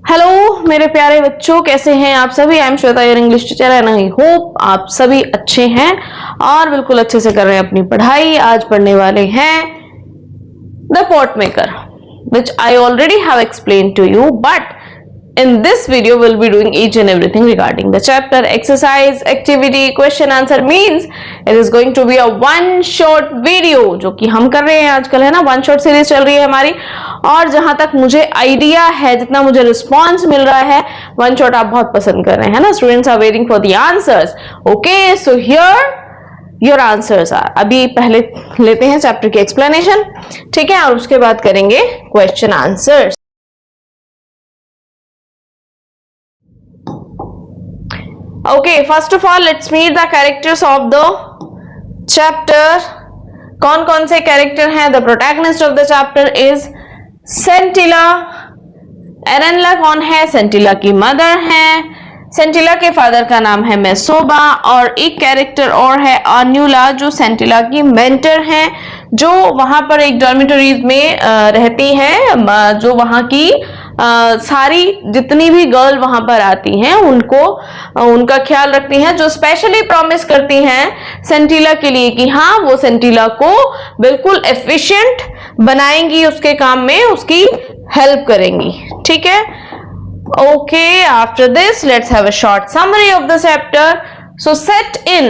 Hello मेरे प्यारे बच्चों, कैसे हैं आप सभी। I am Shweta, your English teacher and I hope आप सभी अच्छे हैं और बिल्कुल अच्छे से कर रहे हैं अपनी पढ़ाई। आज पढ़ने वाले हैं the pot maker, which I already have explained to you, but in this video we'll be doing each and everything regarding the chapter, exercise, activity, question answer, means it is going to be a one shot video जो कि हम कर रहे हैं आजकल, है ना। One shot series चल रही है हमारी, और जहां तक मुझे आइडिया है, जितना मुझे रिस्पॉन्स मिल रहा है, वन शॉट आप बहुत पसंद कर रहे हैं, है ना। Students are waiting for the answers. Okay, so here your answers are. अभी पहले लेते हैं चैप्टर की एक्सप्लेनेशन, ठीक है, और उसके बाद करेंगे question answers. Okay, first of all let's meet the characters of the chapter. कौन कौन से कैरेक्टर हैं। The protagonist of the chapter is Sentila. Arenla कौन है। सेंटिला की मदर है। सेंटिला के फादर का नाम है मेसोबा, और एक कैरेक्टर और है अन्युला, जो सेंटिला की मेंटर हैं, जो वहां पर एक डॉर्मिटरीज में रहती हैं, जो वहां की सारी जितनी भी गर्ल वहां पर आती हैं उनको उनका ख्याल रखती हैं, जो स्पेशली प्रॉमिस करती हैं सेंटिला के लिए कि हाँ वो सेंटिला को बिल्कुल एफिशिएंट बनाएंगी, उसके काम में उसकी हेल्प करेंगी, ठीक है। Okay, after this let's have a short summary of the chapter. So set in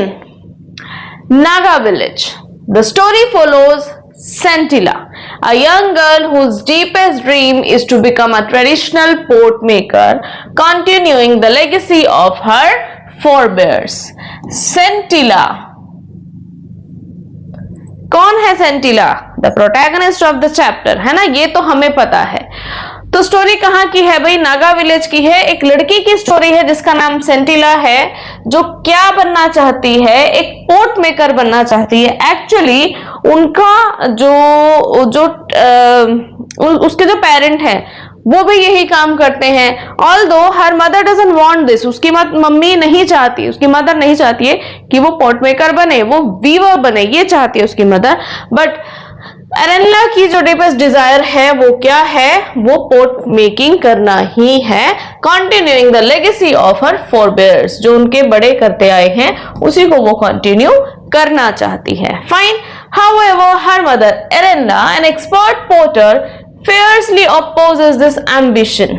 Naga village, the story follows Sentila, a young girl whose deepest dream is to become a traditional pot maker, continuing the legacy of her forebears. Sentila, कौन है Sentila. The protagonist of the chapter, है ना, ये तो हमें पता है। तो स्टोरी कहाँ की है भाई। नागा विलेज की है। एक लड़की की स्टोरी है जिसका नाम सेंटिला है, जो क्या बनना चाहती है, एक पोट मेकर बनना चाहती है। एक्चुअली उनका उसके जो पेरेंट हैं वो भी यही काम करते हैं। Although her mother doesn't want this, उसकी मम्मी नहीं चाहती, उसकी मदर नहीं चाहती है कि वो पोट मेकर बने, वो वीवर बने, ये चाहती है उसकी मदर। बट एरेनला की जो डीपेस्ट डिजायर है वो क्या है, वो पोट मेकिंग करना ही है, continuing the legacy of her forebears, जो उनके बड़े करते आए हैं उसी को वो कंटिन्यू करना चाहती है। Fine, however her mother Arenla, an expert potter, fiercely opposes this ambition,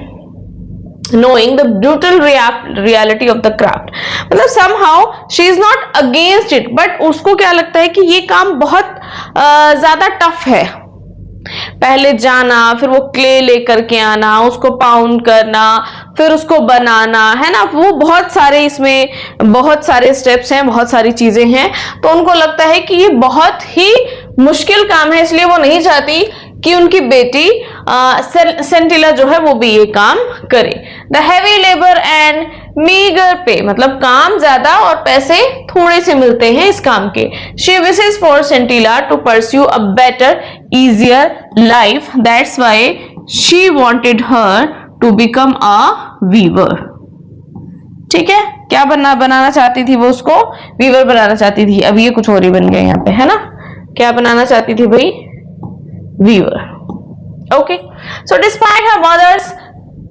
knowing the brutal reality of the craft. मतलब somehow she is not against it, but उसको क्या लगता है कि ये काम बहुत ज्यादा टफ है। पहले जाना, फिर वो क्ले लेकर के आना, उसको पाउंड करना, फिर उसको बनाना, है ना, वो बहुत सारे इसमें बहुत सारे स्टेप्स हैं, बहुत सारी चीजें हैं। तो उनको लगता है कि ये बहुत ही मुश्किल काम है, इसलिए वो नहीं चाहती कि उनकी बेटी सेंटिला जो है वो भी ये काम करे। The heavy labour and meagre पे, मतलब काम ज्यादा और पैसे थोड़े से मिलते हैं इस काम के। She wishes for Sentila to pursue a better easier life, that's why she wanted her to become a weaver. ठीक है, क्या बनाना चाहती थी वो, उसको वीवर बनाना चाहती थी। अब ये कुछ और ही बन गया यहाँ पे, है ना। क्या बनाना चाहती थी भाई, weaver. Okay, so despite her mother's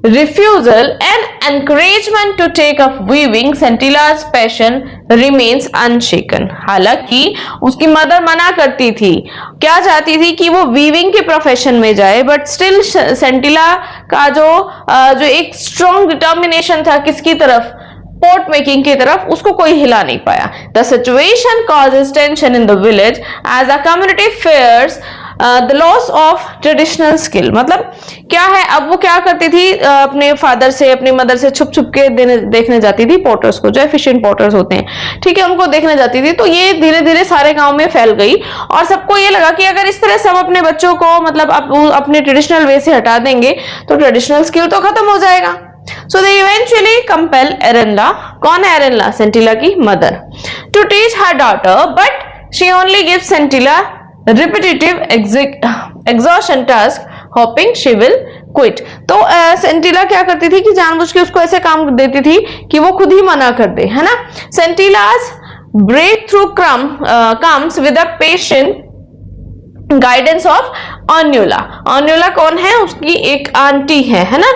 refusal and encouragement to take up weaving, Sentila's passion remains unshaken. हालांकि उसकी मदर मना करती थी, क्या चाहती थी कि वो वीविंग के प्रोफेशन में जाए, बट स्टिल सेंटिला का जो एक स्ट्रॉन्ग डिटर्मिनेशन था किसकी तरफ, पोट मेकिंग की तरफ, उसको कोई हिला नहीं पाया। The situation causes tension in the village as a community fears the loss of traditional skill. मतलब क्या है, अब वो क्या करती थी, अपने फादर से, अपनी मदर से छुप छुप के देखने जाती थी पोटर्स को, जो एफिशिएंट पोटर्स होते हैं, ठीक है, उनको देखने जाती थी। तो ये धीरे धीरे सारे गांव में फैल गई, और सबको ये लगा कि अगर इस तरह से हम अपने बच्चों को मतलब अपने ट्रेडिशनल वे से हटा देंगे तो ट्रेडिशनल स्किल तो खत्म हो जाएगा। So they eventually compel Erenla, कौन है Erenla, सेंटिला की mother, to teach her daughter, but she only gives Sentila repetitive exhaustion task, hoping she will quit. तो सेंटिला क्या करती थी कि जानबूझ के उसको ऐसे काम देती थी कि वो खुद ही मना कर दे, है ना। Sentila's breakthrough comes with a patient guidance of ऑन्युला। ऑन्युला कौन है? उसकी एक आंटी है ना।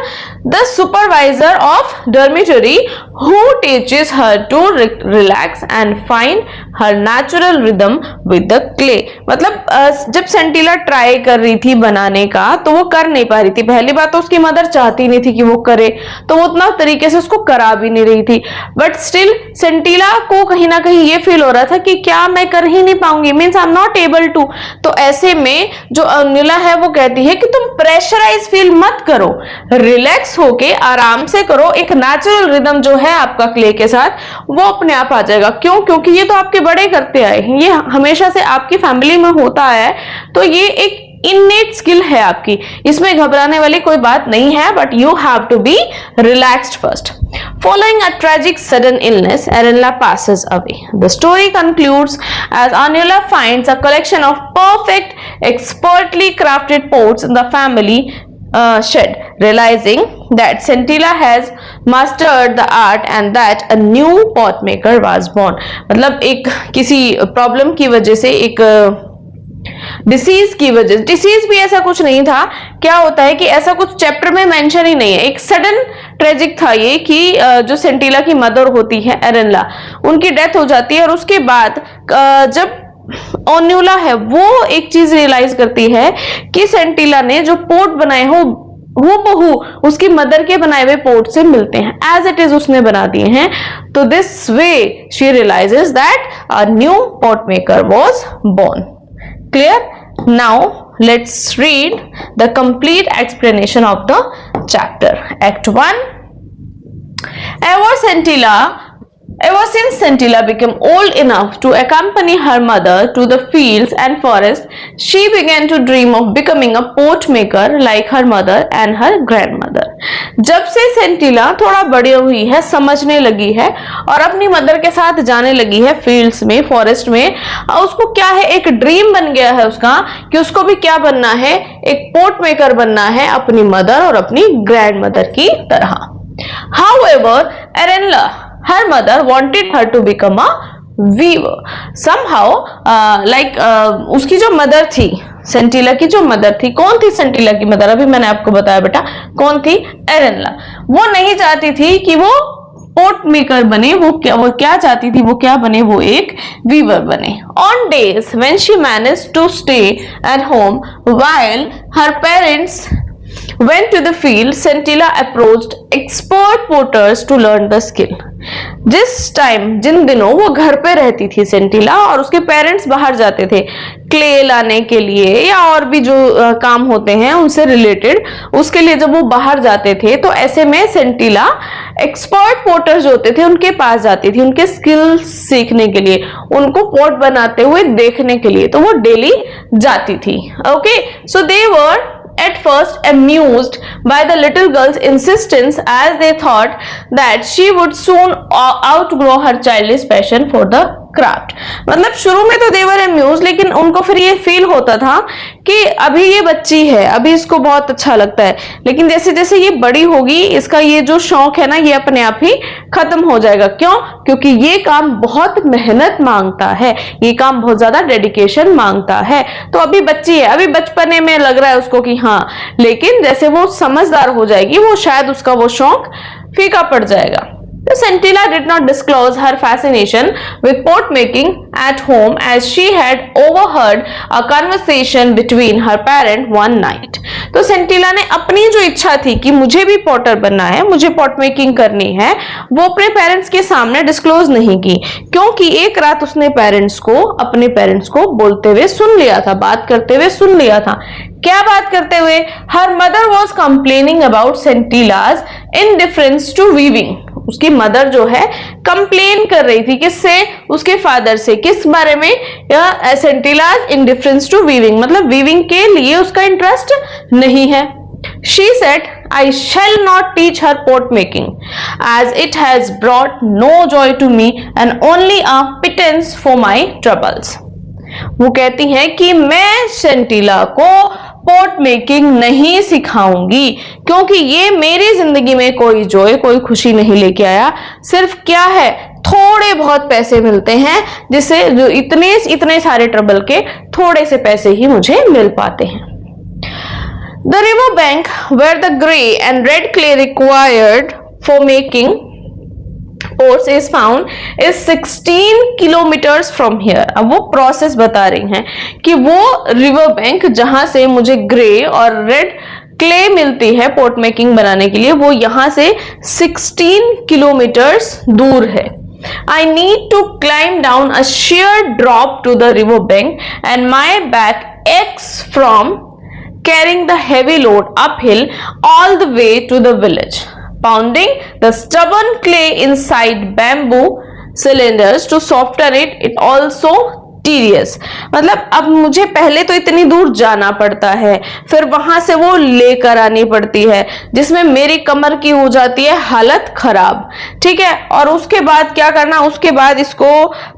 The supervisor of dormitory who teaches her to relax and find her natural rhythm with the clay। मतलब जब सेंटिला ट्राई कर रही थी बनाने का तो वो कर नहीं पा रही थी। पहली बात तो उसकी मदर चाहती नहीं थी कि वो करे, तो वो उतना तरीके से उसको करा भी नहीं रही थी, बट स्टिल सेंटिला को कहीं ना कहीं ये फील हो रहा था कि क्या मैं कर ही नहीं पाऊंगी, means I am not able to. तो ऐसे में जो ऑन्युला है वो कहती है कि तुम प्रेशराइज फील मत करो, रिलैक्स होके आराम से करो, एक नेचुरल रिदम जो है आपका क्ले के साथ वो अपने आप आ जाएगा। क्यों? क्योंकि ये तो आपके बड़े करते आए हैं, ये हमेशा से आपकी फैमिली में होता है, तो ये एक इननेट स्किल है आपकी, इसमें घबराने वाली कोई बात नहीं है, but you have to be relaxed first. Following a tragic sudden illness, Arenla passes away. The story concludes as Anula finds a collection of perfect, expertly crafted pots in the family shed, realizing that Scintilla has mastered the art and that a new pot maker was born। मतलब एक किसी problem की वजह से, एक disease की वजह, disease भी ऐसा कुछ नहीं था, क्या होता है कि ऐसा कुछ चैप्टर में मेंशन ही नहीं है, एक सडन ट्रेजिक था ये कि जो सेंटिला की मदर होती है एरेनला, उनकी डेथ हो जाती है, और उसके बाद जब ऑन्युला है वो एक चीज रियलाइज करती है कि सेंटिला ने जो पोर्ट बनाए हो वो बहु उसकी मदर के बनाए हुए पोर्ट से मिलते हैं, एज इट इज उसने बना दिए हैं। तो this way she realises that a new pot maker was born. Clear? Now let's read the complete explanation of the chapter. Act 1। Ever since Scintilla became old enough to accompany her mother to the fields and forests, she began to dream of becoming a pot maker like her mother and her grandmother। जब से सेंटिला थोड़ा बड़ी हुई है, समझने लगी है और अपनी मदर के साथ जाने लगी है फील्ड्स में, फॉरेस्ट में, उसको क्या है, एक ड्रीम बन गया है उसका कि उसको भी क्या बनना है, एक पोट मेकर बनना है अपनी मदर और अपनी ग्रैंड मदर की तरह। However, Arenla, her mother wanted her to become a weaver। Somehow, उसकी जो मदर थी, सेंटिला की जो मदर थी, कौन थी सेंटिला की मदर? अभी मैंने आपको बताया बेटा, कौन थी? एरेनला। वो नहीं चाहती थी कि वो पोट मेकर बने, वो क्या चाहती थी, वो क्या बने, वो एक वीवर बने। On days when she managed to stay at home while her parents went to the field, Scintilla approached expert potters to learn the skill। जिन दिनों वो घर पे रहती थी सेंटिला और उसके पेरेंट्स बाहर जाते थे क्ले लाने के लिए या और भी जो काम होते हैं उनसे रिलेटेड, उसके लिए जब वो बाहर जाते थे तो ऐसे में सेंटिला एक्सपर्ट पोटर्स जो होते थे उनके पास जाती थी, उनके स्किल्स सीखने के लिए, उनको पोट बनाते हुए देखने के लिए, तो वो डेली जाती थी। Okay, so they were at first amused by the little girl's insistence, as they thought that she would soon outgrow her childish passion for the craft. मतलब शुरू में तो देवर अम्यूज, लेकिन उनको फिर ये फील होता था कि अभी ये बच्ची है, अभी इसको बहुत अच्छा लगता है, लेकिन जैसे जैसे ये बड़ी होगी इसका ये जो शौक है ना ये अपने आप ही खत्म हो जाएगा। क्यों? क्योंकि ये काम बहुत मेहनत मांगता है, ये काम बहुत ज्यादा डेडिकेशन मांगता है। तो अभी बच्ची है, अभी बचपने में लग रहा है उसको कि हाँ, लेकिन जैसे वो समझदार हो जाएगी वो शायद उसका वो शौक फीका पड़ जाएगा। Scintilla did not disclose her fascination with pot making at home as she had overheard a conversation between her parent one night। तो सेंटिला ने अपनी जो इच्छा थी कि मुझे भी पॉटर बनना है, मुझे पॉट मेकिंग करनी है, वो अपने पेरेंट्स के सामने डिस्क्लोज नहीं की, क्योंकि एक रात उसने अपने पेरेंट्स को बोलते हुए सुन लिया था, बात करते हुए सुन लिया था। क्या बात करते हुए? Her mother was complaining about Sentila's indifference to weaving. उसकी मदर जो है कंप्लेन कर रही थी, किससे? उसके फादर से। किस बारे में? सेंटिलाज इनडिफरेंस टू वीविंग, मतलब वीविंग के लिए उसका इंटरेस्ट नहीं है। She said, I shall not teach her pot making, as it has brought no joy to me and only a pittance for my troubles। वो कहती हैं कि मैं सेंटिला को पोट मेकिंग नहीं सिखाऊंगी, क्योंकि ये मेरी जिंदगी में कोई जॉय, कोई खुशी नहीं लेके आया। सिर्फ क्या है, थोड़े बहुत पैसे मिलते हैं, जिससे जो इतने सारे ट्रबल के थोड़े से पैसे ही मुझे मिल पाते हैं। The river bank where the grey and red clay required for making ports is found is 16 kilometers from here. अब वो प्रोसेस बता रही हैं कि वो रिवर बैंक जहां से मुझे ग्रे और रेड क्ले मिलती है पोर्ट मेकिंग बनाने के लिए, वो यहां से 16 किलोमीटर्स दूर है. I need to climb down a sheer drop to the river bank and my back aches from carrying the heavy load uphill all the way to the village. Pounding the stubborn clay inside bamboo cylinders to soften it also tedious. मतलब अब मुझे पहले तो इतनी दूर जाना पड़ता है, फिर वहां से वो लेकर आनी पड़ती है, जिसमें मेरी कमर की हो जाती है हालत खराब. ठीक है, और उसके बाद क्या करना, उसके बाद इसको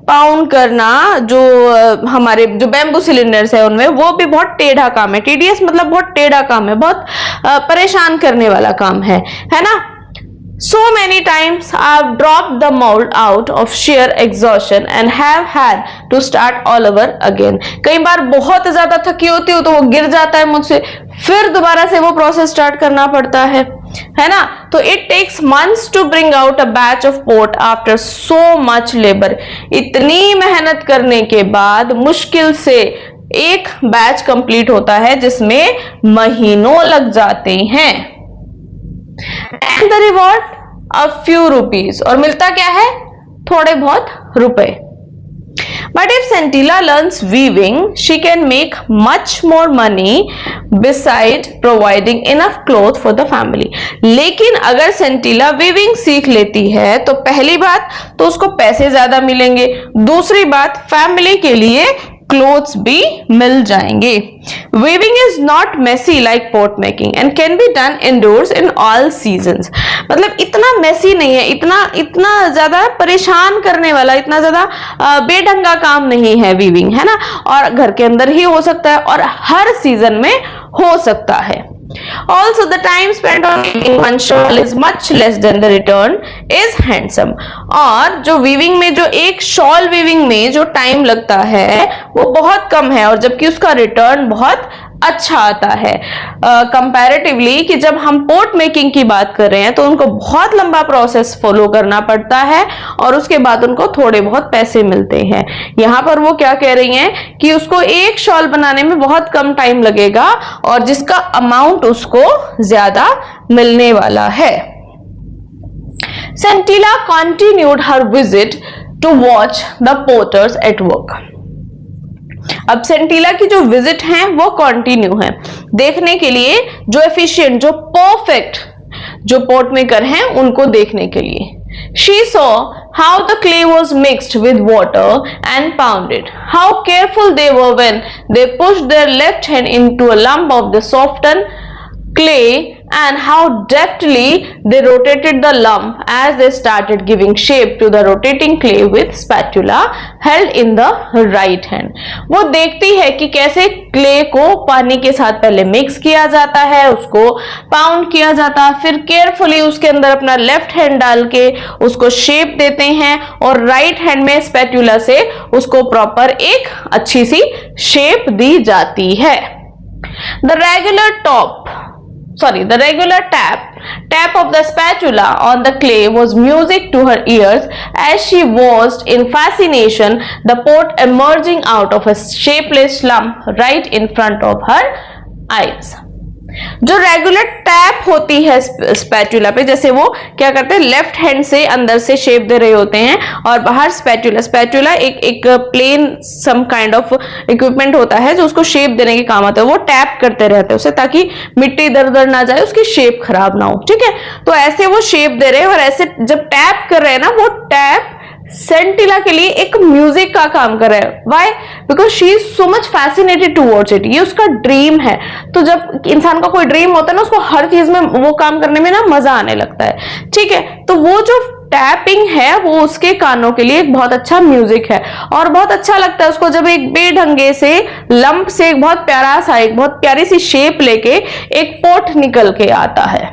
पाउंड करना, जो हमारे जो बैम्बू सिलेंडर्स है उनमें, वो भी बहुत टेढ़ा काम है. टीडियस मतलब बहुत टेढ़ा काम है, बहुत परेशान करने वाला काम है ना. So many times I've dropped the mold out of sheer exhaustion and have had to start all over again. कई बार बहुत ज्यादा थकी होती हूँ तो वो गिर जाता है मुझसे, फिर दोबारा से वो प्रोसेस स्टार्ट करना पड़ता है ना. तो it takes months to bring out a batch of port after so much labor. इतनी मेहनत करने के बाद मुश्किल से एक बैच कंप्लीट होता है जिसमें महीनों लग जाते हैं. And the reward a few rupees, और मिलता क्या है, थोड़े बहुत रुपए. But if Santilla learns weaving, she can make much more money beside providing enough clothes for the family. लेकिन अगर सेंटिला वीविंग सीख लेती है तो पहली बात तो उसको पैसे ज्यादा मिलेंगे, दूसरी बात फैमिली के लिए क्लोथ्स भी मिल जाएंगे. Weaving is not messy like pot making and can be done indoors in all seasons. मतलब इतना मेसी नहीं है, इतना ज्यादा परेशान करने वाला, इतना ज्यादा बेढंगा काम नहीं है वीविंग, है ना. और घर के अंदर ही हो सकता है और हर सीजन में हो सकता है. Also, the time spent on making one shawl is much less than the return is handsome. और जो वीविंग में, जो एक शॉल वीविंग में जो टाइम लगता है वो बहुत कम है, और जबकि उसका रिटर्न बहुत अच्छा आता है कंपैरेटिवली. कि जब हम पोर्ट मेकिंग की बात कर रहे हैं तो उनको बहुत लंबा प्रोसेस फॉलो करना पड़ता है और उसके बाद उनको थोड़े बहुत पैसे मिलते हैं. यहां पर वो क्या कह रही हैं कि उसको एक शॉल बनाने में बहुत कम टाइम लगेगा और जिसका अमाउंट उसको ज्यादा मिलने वाला है. Santilla continued her visit to watch the potters at work. अब सेंटिला की जो विजिट है वो कंटिन्यू है, देखने के लिए जो एफिशिएंट, जो परफेक्ट जो पोर्ट मेकर हैं उनको देखने के लिए. She saw how the clay was mixed with water and pounded, how careful they were when they pushed their left hand into a lump of the softened clay and how deftly they rotated the lump as they started giving shape to the rotating clay with spatula held in the right hand. वो देखती है कि कैसे clay को पानी के साथ पहले मिक्स किया जाता है, उसको पाउंड किया जाता है, फिर केयरफुली उसके अंदर अपना लेफ्ट हैंड डाल के उसको शेप देते हैं और राइट हैंड में स्पैटुला से उसको प्रॉपर एक अच्छी सी शेप दी जाती है. The regular tap of the spatula on the clay was music to her ears as she watched in fascination the pot emerging out of a shapeless lump right in front of her eyes. जो regular tap होती है spatula पे, जैसे वो क्या करते हैं, left hand से अंदर से शेप दे रहे होते हैं और बाहर स्पैटुला एक plain some kind of equipment होता है जो उसको शेप देने के काम आता है. वो टैप करते रहते हैं उसे ताकि मिट्टी इधर उधर ना जाए, उसकी शेप खराब ना हो. ठीक है, तो ऐसे वो शेप दे रहे हैं और ऐसे जब टैप कर रहे हैं ना, वो टैप सेंटिला के लिए एक म्यूजिक का काम कर रहा है. Why? Because she is so much fascinated towards it. ये उसका ड्रीम है. तो जब इंसान का कोई ड्रीम होता है ना, उसको हर चीज में वो काम करने में ना मजा आने लगता है. ठीक है, तो वो जो टैपिंग है वो उसके कानों के लिए एक बहुत अच्छा म्यूजिक है और बहुत अच्छा लगता है उसको जब एक बेढंगे से लंप से एक बहुत प्यारा सा, एक बहुत प्यारी सी शेप लेके एक पोट निकल के आता है.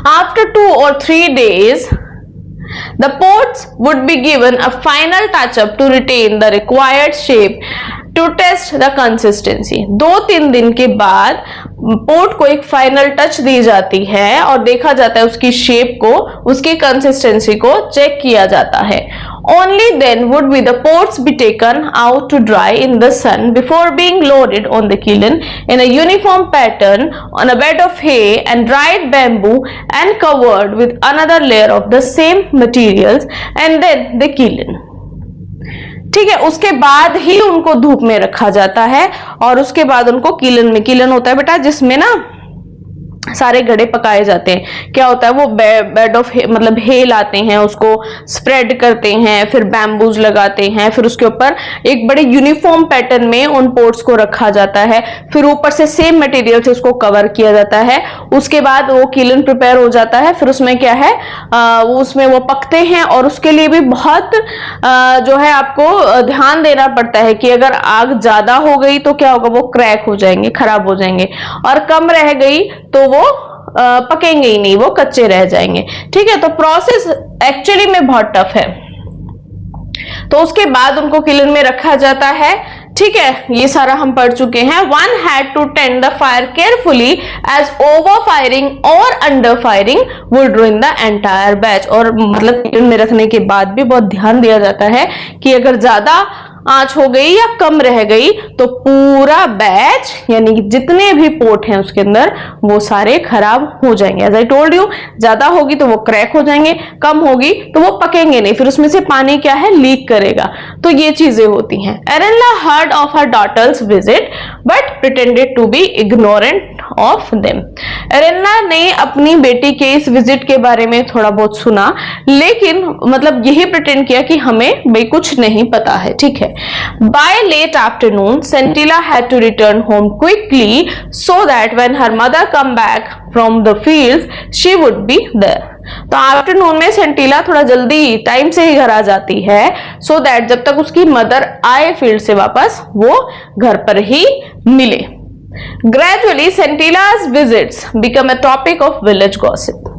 After 2 or 3 days the pots would be given a final touch up to retain the required shape to test the consistency. 2-3 दिन के बाद पोर्ट को एक फाइनल टच दी जाती है और देखा जाता है उसकी शेप को, उसकी कंसिस्टेंसी को चेक किया जाता है। Only then would be the ports be taken out to dry in the sun before being loaded on the kiln in a uniform pattern on a bed of hay and dried bamboo and covered with another layer of the same materials and then the kiln। ठीक है, उसके बाद ही उनको धूप में रखा जाता है और उसके बाद उनको किलन में, किलन होता है बेटा जिसमें ना सारे गड़े पकाए जाते हैं। क्या होता है, वो बेड ऑफ मतलब हे लाते हैं, उसको स्प्रेड करते हैं, फिर बैम्बूज लगाते हैं, फिर उसके ऊपर एक बड़े यूनिफॉर्म पैटर्न में उन पोर्ट्स को रखा जाता है, फिर ऊपर से सेम मटेरियल से उसको कवर किया जाता है। उसके बाद वो किलन प्रिपेयर हो जाता है, फिर उसमें क्या है उसमें वो पकते हैं और उसके लिए भी बहुत जो है आपको ध्यान देना पड़ता है कि अगर आग ज्यादा हो गई तो क्या होगा, वो क्रैक हो जाएंगे, खराब हो जाएंगे, और कम रह गई तो वो पकेंगे ही नहीं, वो कच्चे रह जाएंगे। ठीक है, तो प्रोसेस एक्चुअली में बहुत टफ है। तो उसके बाद उनको किलन में रखा जाता है। ठीक है, ये सारा हम पढ़ चुके हैं। One had to tend the fire carefully as over firing और under firing would ruin the entire batch. और मतलब किलन में रखने के बाद भी बहुत ध्यान दिया जाता है कि अगर ज्यादा आंच हो गई या कम रह गई तो पूरा बैच यानी जितने भी पोर्ट हैं उसके अंदर वो सारे खराब हो जाएंगे। एज आई टोल्ड यू, ज्यादा होगी तो वो क्रैक हो जाएंगे, कम होगी तो वो पकेंगे नहीं, फिर उसमें से पानी क्या है, लीक करेगा। तो ये चीजें होती हैं। Arenla heard of her daughter's visit but pretended to be ignorant of them. Arenla ने अपनी बेटी के इस विजिट के बारे में थोड़ा बहुत सुना, लेकिन मतलब यही प्रिटेंड किया कि हमें भाई कुछ नहीं पता है। ठीक है, by late afternoon Scintilla had to return home quickly so that when her mother come back from the fields she would be there। तो आफ्टरनून में सेंटिला थोड़ा जल्दी टाइम से ही घर आ जाती है, सो दैट जब तक उसकी मदर आए फील्ड से वापस वो घर पर ही मिले। Gradually Scintilla's visits become a topic of village gossip।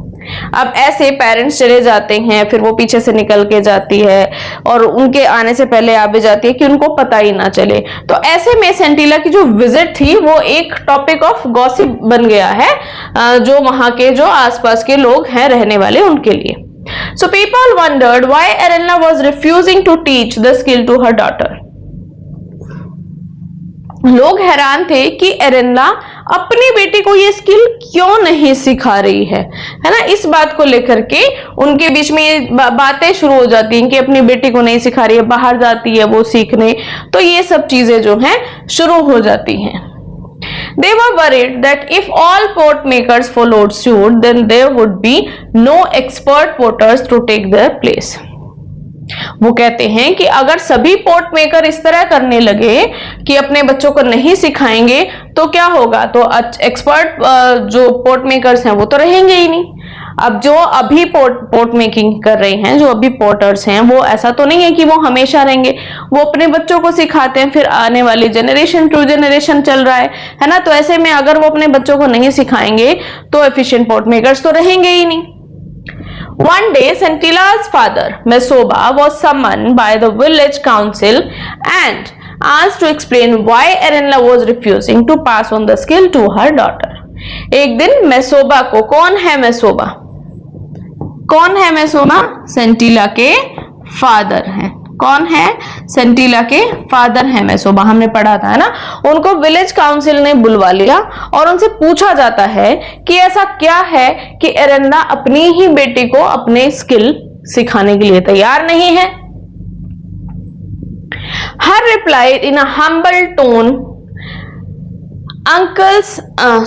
अब ऐसे पेरेंट्स चले जाते हैं, फिर वो पीछे से निकल के जाती है और उनके आने से पहले आ भी जाती है कि उनको पता ही ना चले। तो ऐसे में सेंटिला की जो विजिट थी वो एक टॉपिक ऑफ गॉसिप बन गया है जो वहां के जो आसपास के लोग हैं रहने वाले उनके लिए। So people wondered why Arenla was refusing to teach the skill to her daughter. लोग हैरान थे कि एरेनला अपनी बेटी को ये स्किल क्यों नहीं सिखा रही है ना। इस बात को लेकर के उनके बीच में ये बातें शुरू हो जाती हैं कि अपनी बेटी को नहीं सिखा रही है, बाहर जाती है वो सीखने। तो ये सब चीजें जो हैं शुरू हो जाती हैं। They were worried that if all pot makers followed suit, then there would be no expert potters to take their place। वो कहते हैं कि अगर सभी पोट मेकर इस तरह करने लगे कि अपने बच्चों को नहीं सिखाएंगे तो क्या होगा, तो एक्सपर्ट जो पोट मेकर्स हैं वो तो रहेंगे ही नहीं। अब जो अभी पोट मेकिंग कर रहे हैं, जो अभी पोटर्स हैं, वो ऐसा तो नहीं है कि वो हमेशा रहेंगे, वो अपने बच्चों को सिखाते हैं, फिर आने वाली जनरेशन टू जनरेशन चल रहा है ना। तो ऐसे में अगर वो अपने बच्चों को नहीं सिखाएंगे तो एफिशिएंट पोट मेकर्स तो रहेंगे ही नहीं। One day, Scintilla's father, Mesoba, was summoned by the village council and asked to explain why Erenla was refusing to pass on the skill to her daughter। एक दिन मेसोबा को, कौन है मेसोबा, कौन है मेसोबा, सेंटिला के फादर हैं। कौन है, सेंटिला के फादर हैं मेसोबा, हमने पढ़ा था है ना। उनको विलेज काउंसिल ने बुलवा लिया और उनसे पूछा जाता है कि ऐसा क्या है कि एरेनला अपनी ही बेटी को अपने स्किल सिखाने के लिए तैयार नहीं है। Her replied in a humble tone uncles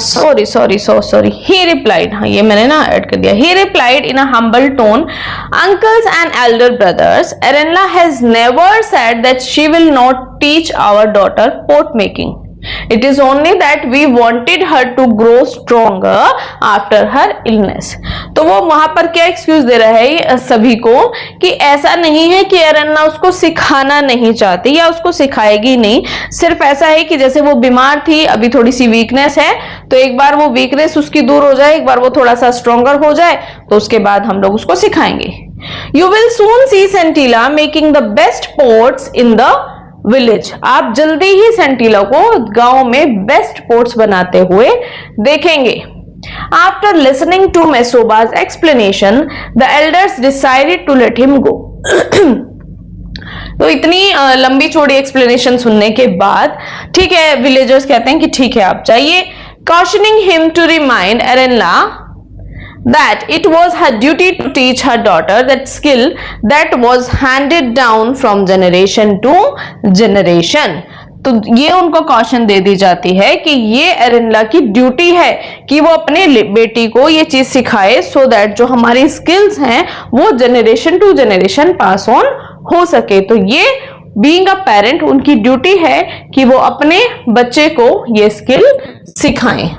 sorry he replied, हाँ ये मैंने ना ऐड कर दिया। he replied in a humble tone, uncles and elder brothers, Erenla has never said that she will not teach our daughter pot making। It is only that we wanted her to grow stronger after her illness। तो वो वहां पर क्या excuse दे रहा है सभी को कि ऐसा नहीं है कि एरेनला उसको सिखाना नहीं चाहती या उसको सिखाएगी नहीं, सिर्फ ऐसा है कि जैसे वो बीमार थी, अभी थोड़ी सी वीकनेस है, तो एक बार वो वीकनेस उसकी दूर हो जाए, एक बार वो थोड़ा सा स्ट्रॉन्गर हो जाए तो उसके बाद हम लोग उसको सिखाएंगे। You will soon see Scintilla making the best pots in the village. आप जल्दी ही सेंटिला को गांव में बेस्ट पोर्ट्स बनाते हुए देखेंगे। After listening to Mesoba's explanation, the elders decided to let him go. तो इतनी लंबी चौड़ी एक्सप्लेनेशन सुनने के बाद ठीक है, विलेजर्स कहते हैं कि ठीक है आप जाइए, cautioning him to remind Erenla that it was her duty to teach her daughter that skill that was handed down from generation to generation. तो ये उनको कॉशन दे दी जाती है कि ये एरेनला की ड्यूटी है कि वो अपने बेटी को ये चीज सिखाए, सो दैट जो हमारी स्किल्स हैं वो generation to generation pass on हो सके। तो ये बीइंग अ पेरेंट उनकी ड्यूटी है कि वो अपने बच्चे को ये स्किल सिखाएं।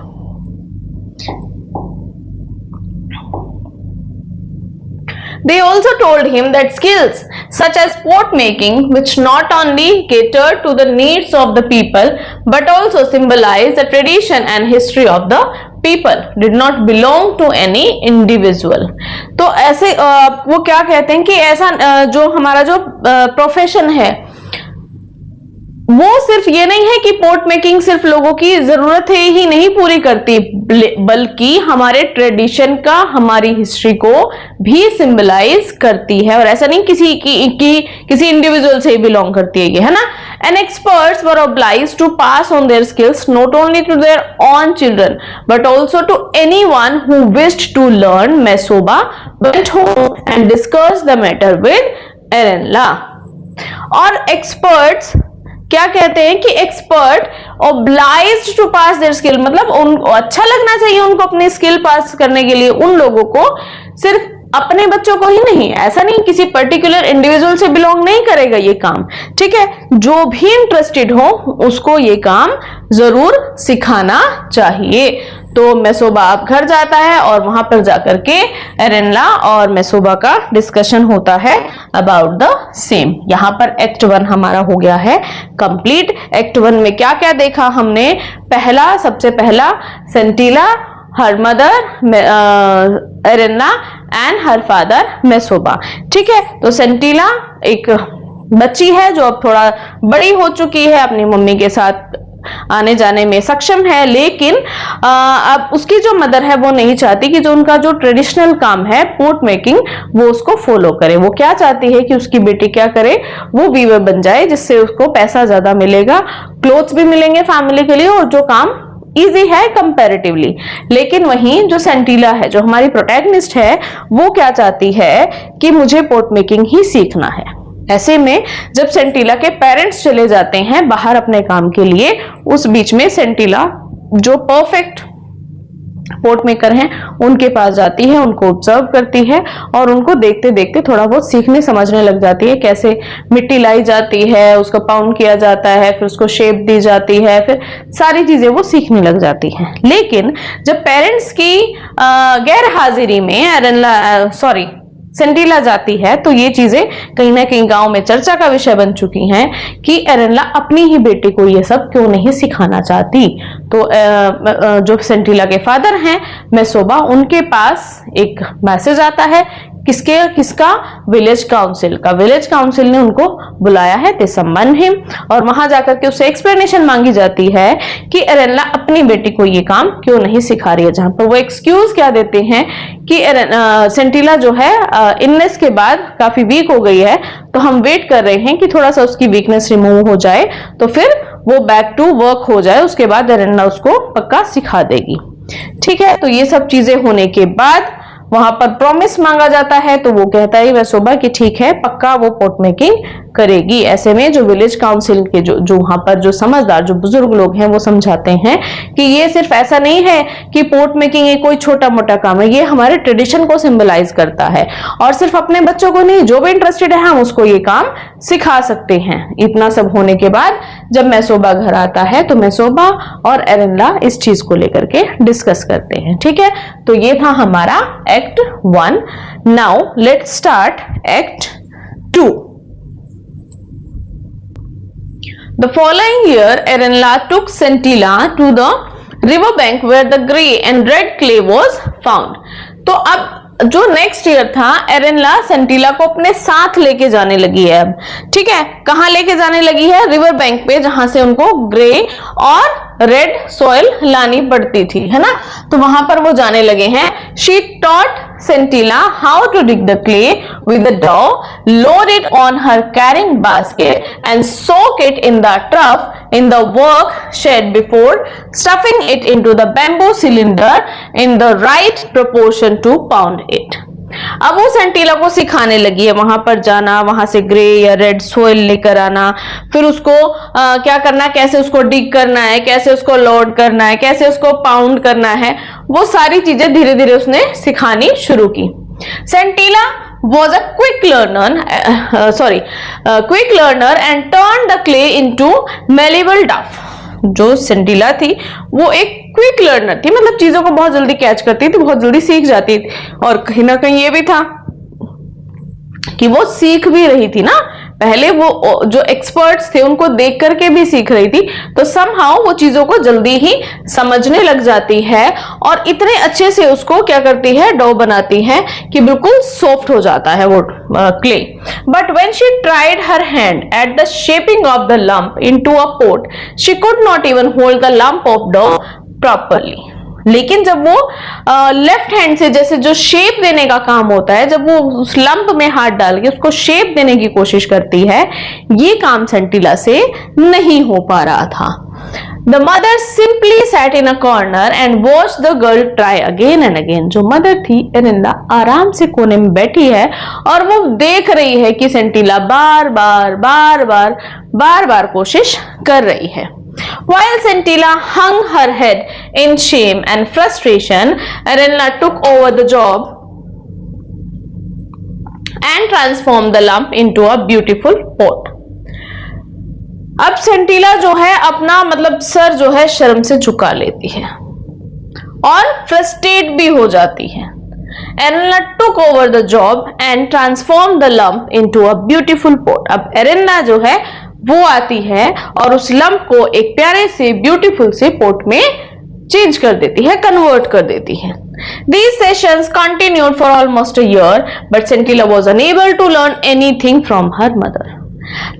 They also told him that skills such as pot making, which not only catered to the needs of the people but also symbolized the tradition and history of the people, did not belong to any individual. तो ऐसे वो क्या कहते हैं कि ऐसा जो हमारा जो प्रोफेशन है वो सिर्फ ये नहीं है कि पोट मेकिंग सिर्फ लोगों की जरूरत है ही नहीं पूरी करती, बल्कि हमारे ट्रेडिशन का, हमारी हिस्ट्री को भी सिंबलाइज करती है। और ऐसा नहीं किसी इंडिविजुअल से ही बिलोंग करती है ये, है ना। And experts were obliged to pass on their skills not only to their own children but also to anyone who wished to learn. Mesoba went home and discussed the matter with Erenla. और experts क्या कहते हैं कि expert obliged to pass their skill, मतलब उनको अच्छा लगना चाहिए उनको अपनी स्किल पास करने के लिए उन लोगों को, सिर्फ अपने बच्चों को ही नहीं, ऐसा नहीं किसी पर्टिकुलर इंडिविजुअल से बिलोंग नहीं करेगा ये काम, ठीक है। जो भी इंटरेस्टेड हो उसको ये काम जरूर सिखाना चाहिए। तो मेसोबा अब घर जाता है और वहां पर जाकर के एरेनला और मेसोबा का डिस्कशन होता है अबाउट द सेम। यहां पर एक्ट 1 हमारा हो गया है कंप्लीट। एक्ट 1 में क्या क्या देखा हमने? पहला, सबसे पहला Sentila, her mother Arenla and her father Mesoba, ठीक है। तो सेंटिला एक बच्ची है जो अब थोड़ा बड़ी हो चुकी है, अपनी मम्मी के साथ आने जाने में सक्षम है, लेकिन अब उसकी जो मदर है वो नहीं चाहती कि जो उनका जो ट्रेडिशनल काम है पोट मेकिंग वो उसको फॉलो करे। वो क्या चाहती है कि उसकी बेटी क्या करे, वो वीवर बन जाए, जिससे उसको पैसा ज्यादा मिलेगा, क्लोथ्स भी मिलेंगे फैमिली के लिए और जो काम इजी है कंपैरेटिवली। लेकिन वहीं जो सेंटिला है, जो हमारी प्रोटैगनिस्ट है, वो क्या चाहती है कि मुझे पोट मेकिंग ही सीखना है। ऐसे में जब सेंटिला के पेरेंट्स चले जाते हैं बाहर अपने काम के लिए, उस बीच में सेंटिला जो परफेक्ट पोट मेकर हैं उनके पास जाती है, उनको ऑब्जर्व करती है और उनको देखते देखते थोड़ा बहुत सीखने समझने लग जाती है, कैसे मिट्टी लाई जाती है, उसको पाउंड किया जाता है, फिर उसको शेप दी जाती है, फिर सारी चीजें वो सीखने लग जाती हैं। लेकिन जब पेरेंट्स की गैर हाजिरी में सेंटिला जाती है तो ये चीजें कहीं ना कहीं गांव में चर्चा का विषय बन चुकी हैं कि एरेनला अपनी ही बेटी को ये सब क्यों नहीं सिखाना चाहती। तो जो सेंटिला के फादर हैं मेसोबा, उनके पास एक मैसेज आता है, किसका? विलेज काउंसिल का। विलेज काउंसिल ने उनको बुलाया है, दे समन हिम, और वहां जाकर के उससे एक्सप्लेनेशन मांगी जाती है कि एरेनला अपनी बेटी को ये काम क्यों नहीं सिखा रही है। जहां पर वो एक्सक्यूज क्या देते हैं कि सेंटिला जो है इलनेस के बाद काफी वीक हो गई है, तो हम वेट कर रहे हैं कि थोड़ा सा उसकी वीकनेस रिमूव हो जाए तो फिर वो बैक टू वर्क हो जाए, उसके बाद एरेनला उसको पक्का सिखा देगी, ठीक है। तो ये सब चीजें होने के बाद वहां पर प्रॉमिस मांगा जाता है, तो वो कहता है मेसोबा कि ठीक है पक्का वो पोट मेकिंग करेगी। ऐसे में जो विलेज काउंसिल के जो वहां पर जो समझदार जो बुजुर्ग लोग हैं वो समझाते हैं कि ये सिर्फ ऐसा नहीं है कि पोट मेकिंग एक कोई छोटा मोटा काम है, ये हमारे ट्रेडिशन को सिंबलाइज करता है और सिर्फ अपने बच्चों को नहीं, जो भी इंटरेस्टेड है हम उसको ये काम सिखा सकते हैं। इतना सब होने के बाद जब मेसोबा घर आता है तो मेसोबा और एरेनला इस चीज को लेकर के डिस्कस करते हैं, ठीक है। तो ये था हमारा act 1। Now let's start act 2। The following year, Erenla took Sentila to the river bank where the grey and red clay was found. तो अब जो नेक्स्ट ईयर था, एरेनला सेंटिला को अपने साथ लेके जाने लगी है अब, ठीक है। कहां लेके जाने लगी है? रिवर बैंक पे, जहां से उनको ग्रे और रेड सॉइल लानी पड़ती थी, है ना। तो वहां पर वो जाने लगे हैं। She taught Scintilla how to dig the clay with the dough, load it on her carrying basket and soak it in the trough in the work shed before stuffing it into the bamboo cylinder in the right proportion to pound it. अब वो सेंटिला को सिखाने लगी है वहां पर जाना, वहां से ग्रे या रेड सोइल लेकर आना, फिर उसको क्या करना, कैसे उसको डिग करना है, कैसे उसको लोड करना है, कैसे उसको पाउंड करना है, वो सारी चीजें धीरे धीरे उसने सिखानी शुरू की। सेंटिला was a quick learner and turned the clay into malleable duff. जो सेंटिला थी वो एक क्विक लर्नर थी, मतलब चीजों को बहुत जल्दी कैच करती थी, बहुत जल्दी सीख जाती थी। और कहीं ना कहीं ये भी था कि वो सीख भी रही थी ना, पहले वो जो एक्सपर्ट्स थे उनको देख करके भी सीख रही थी, तो समहाउ वो चीजों को जल्दी ही समझने लग जाती है और इतने अच्छे से उसको क्या करती है, डो बनाती है कि बिल्कुल सॉफ्ट हो जाता है वो clay. But when she tried her hand at the shaping of the lump into a pot she could not even hold the lump of dough properly. लेकिन जब वो लेफ्ट हैंड से जैसे जो शेप देने का काम होता है, जब वो उस लंप में हाथ डाल के उसको शेप देने की कोशिश करती है, ये काम सेंटिला से नहीं हो पा रहा था। The mother simply sat in a corner and watched the girl try again and again. जो मदर थी एरिंदा आराम से कोने में बैठी है और वो देख रही है कि सेंटिला बार बार कोशिश कर रही है। While Scintilla hung her head in shame and frustration, Arenla took over the job and transformed the lump into a beautiful pot. अब सेंटिला जो है अपना मतलब सर जो है शर्म से झुका लेती है और फ्रस्ट्रेट भी हो जाती है। Arena took over the job and transformed the lump into a beautiful pot. अब एरिना जो है वो आती है और उस लंप को एक प्यारे से ब्यूटीफुल से पोट में चेंज कर देती है, कन्वर्ट कर देती है। These sessions continued for almost a year, but Scintilla was unable to learn anything from her mother.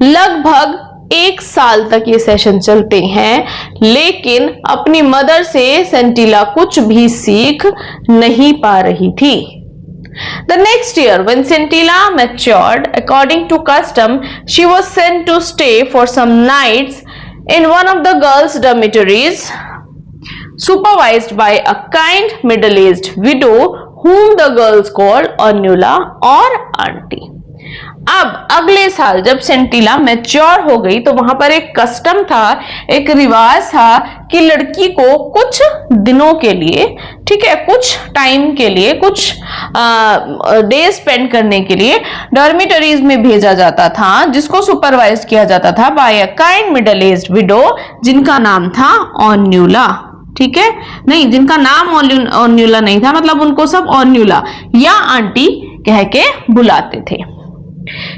लगभग 1 साल तक ये सेशन चलते हैं, लेकिन अपनी मदर से सेंटिला कुछ भी सीख नहीं पा रही थी। The next year, when Scintilla matured, according to custom, she was sent to stay for some nights in one of the girls' dormitories, supervised by a kind middle-aged widow whom the girls called Onula or Auntie. अब अगले साल जब सेंटिला mature हो गई तो वहां पर एक कस्टम था, एक रिवाज था कि लड़की को कुछ दिनों के लिए, ठीक है, कुछ टाइम के लिए, कुछ डे स्पेंड करने के लिए डॉर्मिटरीज में भेजा जाता था, जिसको सुपरवाइज किया जाता था by a kind middle aged widow, जिनका नाम था ऑन्यूला। ठीक है, नहीं, जिनका नाम ऑन्यूला नहीं था, मतलब उनको सब ऑन्यूला या आंटी कह के बुलाते थे।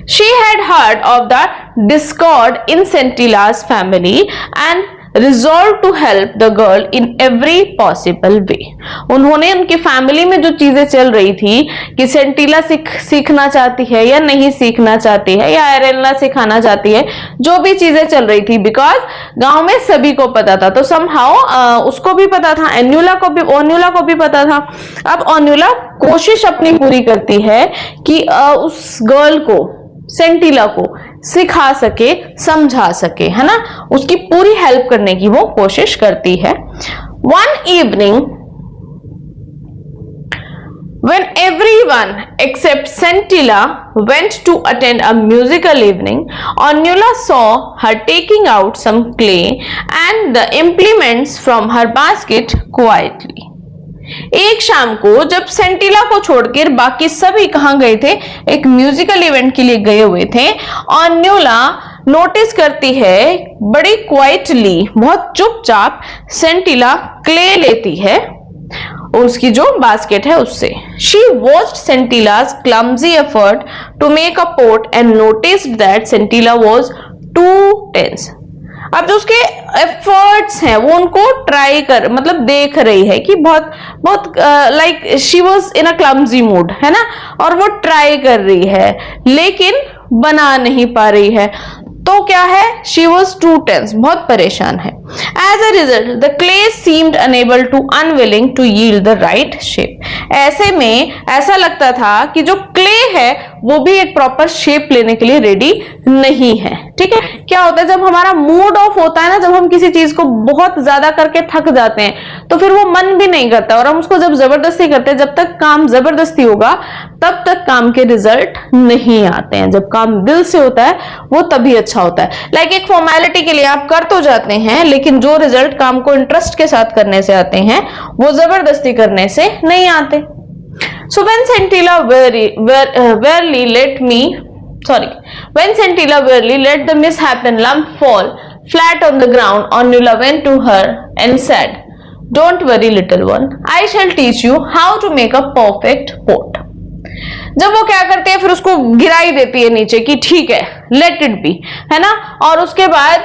She had heard of the discord in Scintilla's family and resolved to help the girl in every possible way. उन्होंने उनकी फैमिली में जो चीजें चल रही थी कि सेंटिला सीखना चाहती है या नहीं सीखना चाहती है या एरेला सिखाना चाहती है, जो भी चीजें चल रही थी, बिकॉज गांव में सभी को पता था, तो समहाउ उसको भी पता था, ओन्यूला को भी पता था। अब ओन्यूला कोशिश अपनी पूरी करती है कि उस गर्ल को, सेंटिला को सिखा सके, समझा सके, है ना, उसकी पूरी हेल्प करने की वो कोशिश करती है। One evening, when everyone except Scintilla went to attend a musical evening, Onula saw her taking out some clay and the implements from her basket quietly. एक शाम को जब सेंटिला को छोड़कर बाकी सभी कहां गए थे, एक म्यूजिकल इवेंट के लिए गए हुए थे, ऑन्यूला नोटिस करती है बड़ी क्वाइटली, बहुत चुपचाप सेंटिला क्ले लेती है उसकी जो बास्केट है उससे। She watched Scintilla's clumsy effort to make a pot and noticed that Scintilla was too tense. अब जो उसके एफर्ट्स हैं वो उनको ट्राई कर, मतलब देख रही है कि बहुत like she was in a clumsy mood, है ना, और वो ट्राई कर रही है लेकिन बना नहीं पा रही है। तो क्या है, शी वॉज टू टेंस, बहुत परेशान है। As a result the clay seemed unable to unwilling to yield the right shape. ऐसे में ऐसा लगता था कि जो क्ले है वो भी एक प्रॉपर शेप लेने के लिए रेडी नहीं है। ठीक है, क्या होता है जब हमारा मूड ऑफ होता है ना, जब हम किसी चीज को बहुत ज्यादा करके थक जाते हैं तो फिर वो मन भी नहीं करता, और हम उसको जब जबरदस्ती करते हैं, जब तक काम जबरदस्ती होगा तब तक काम के रिजल्ट नहीं आते हैं। जब काम दिल से होता है वो तभी अच्छा होता है। लाइक एक फॉर्मेलिटी के लिए आप कर तो जाते हैं, लेकिन जो रिजल्ट काम को इंटरेस्ट के साथ करने से आते हैं वो जबरदस्ती करने से नहीं आते। So when Scintilla wearily let the misshapen lump fall flat on the ground, Onula went to her and said, "Don't worry, little one. I shall teach you how to make a perfect pot." जब वो क्या करती है, फिर उसको गिराई देती है नीचे कि ठीक है, लेट इट बी, है ना। और उसके बाद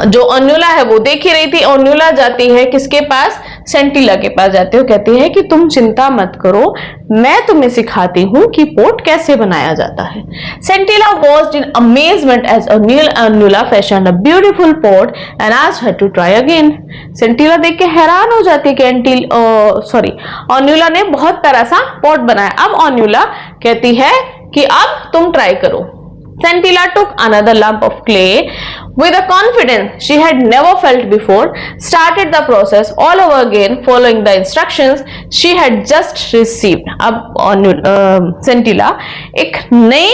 जो अन्युला है वो देख ही रही थी, अन्युला जाती है किसके पास, सेंटिला के पास जाती है, कहती है कि तुम चिंता मत करो, मैं तुम्हें सिखाती हूं कि पोट कैसे बनाया जाता है। सेंटिला was in amazement as Annula fashioned a beautiful pot and asked her to try again. सेंटिला देख के हैरान हो जाती है कि अन्युला ने बहुत प्यारा सा पोट बनाया। अब अन्युला कहती है कि अब तुम ट्राई करो। Scintilla took another lump of clay with a confidence she had never felt before, started the process all over again following the instructions she had just received. अब Scintilla एक नई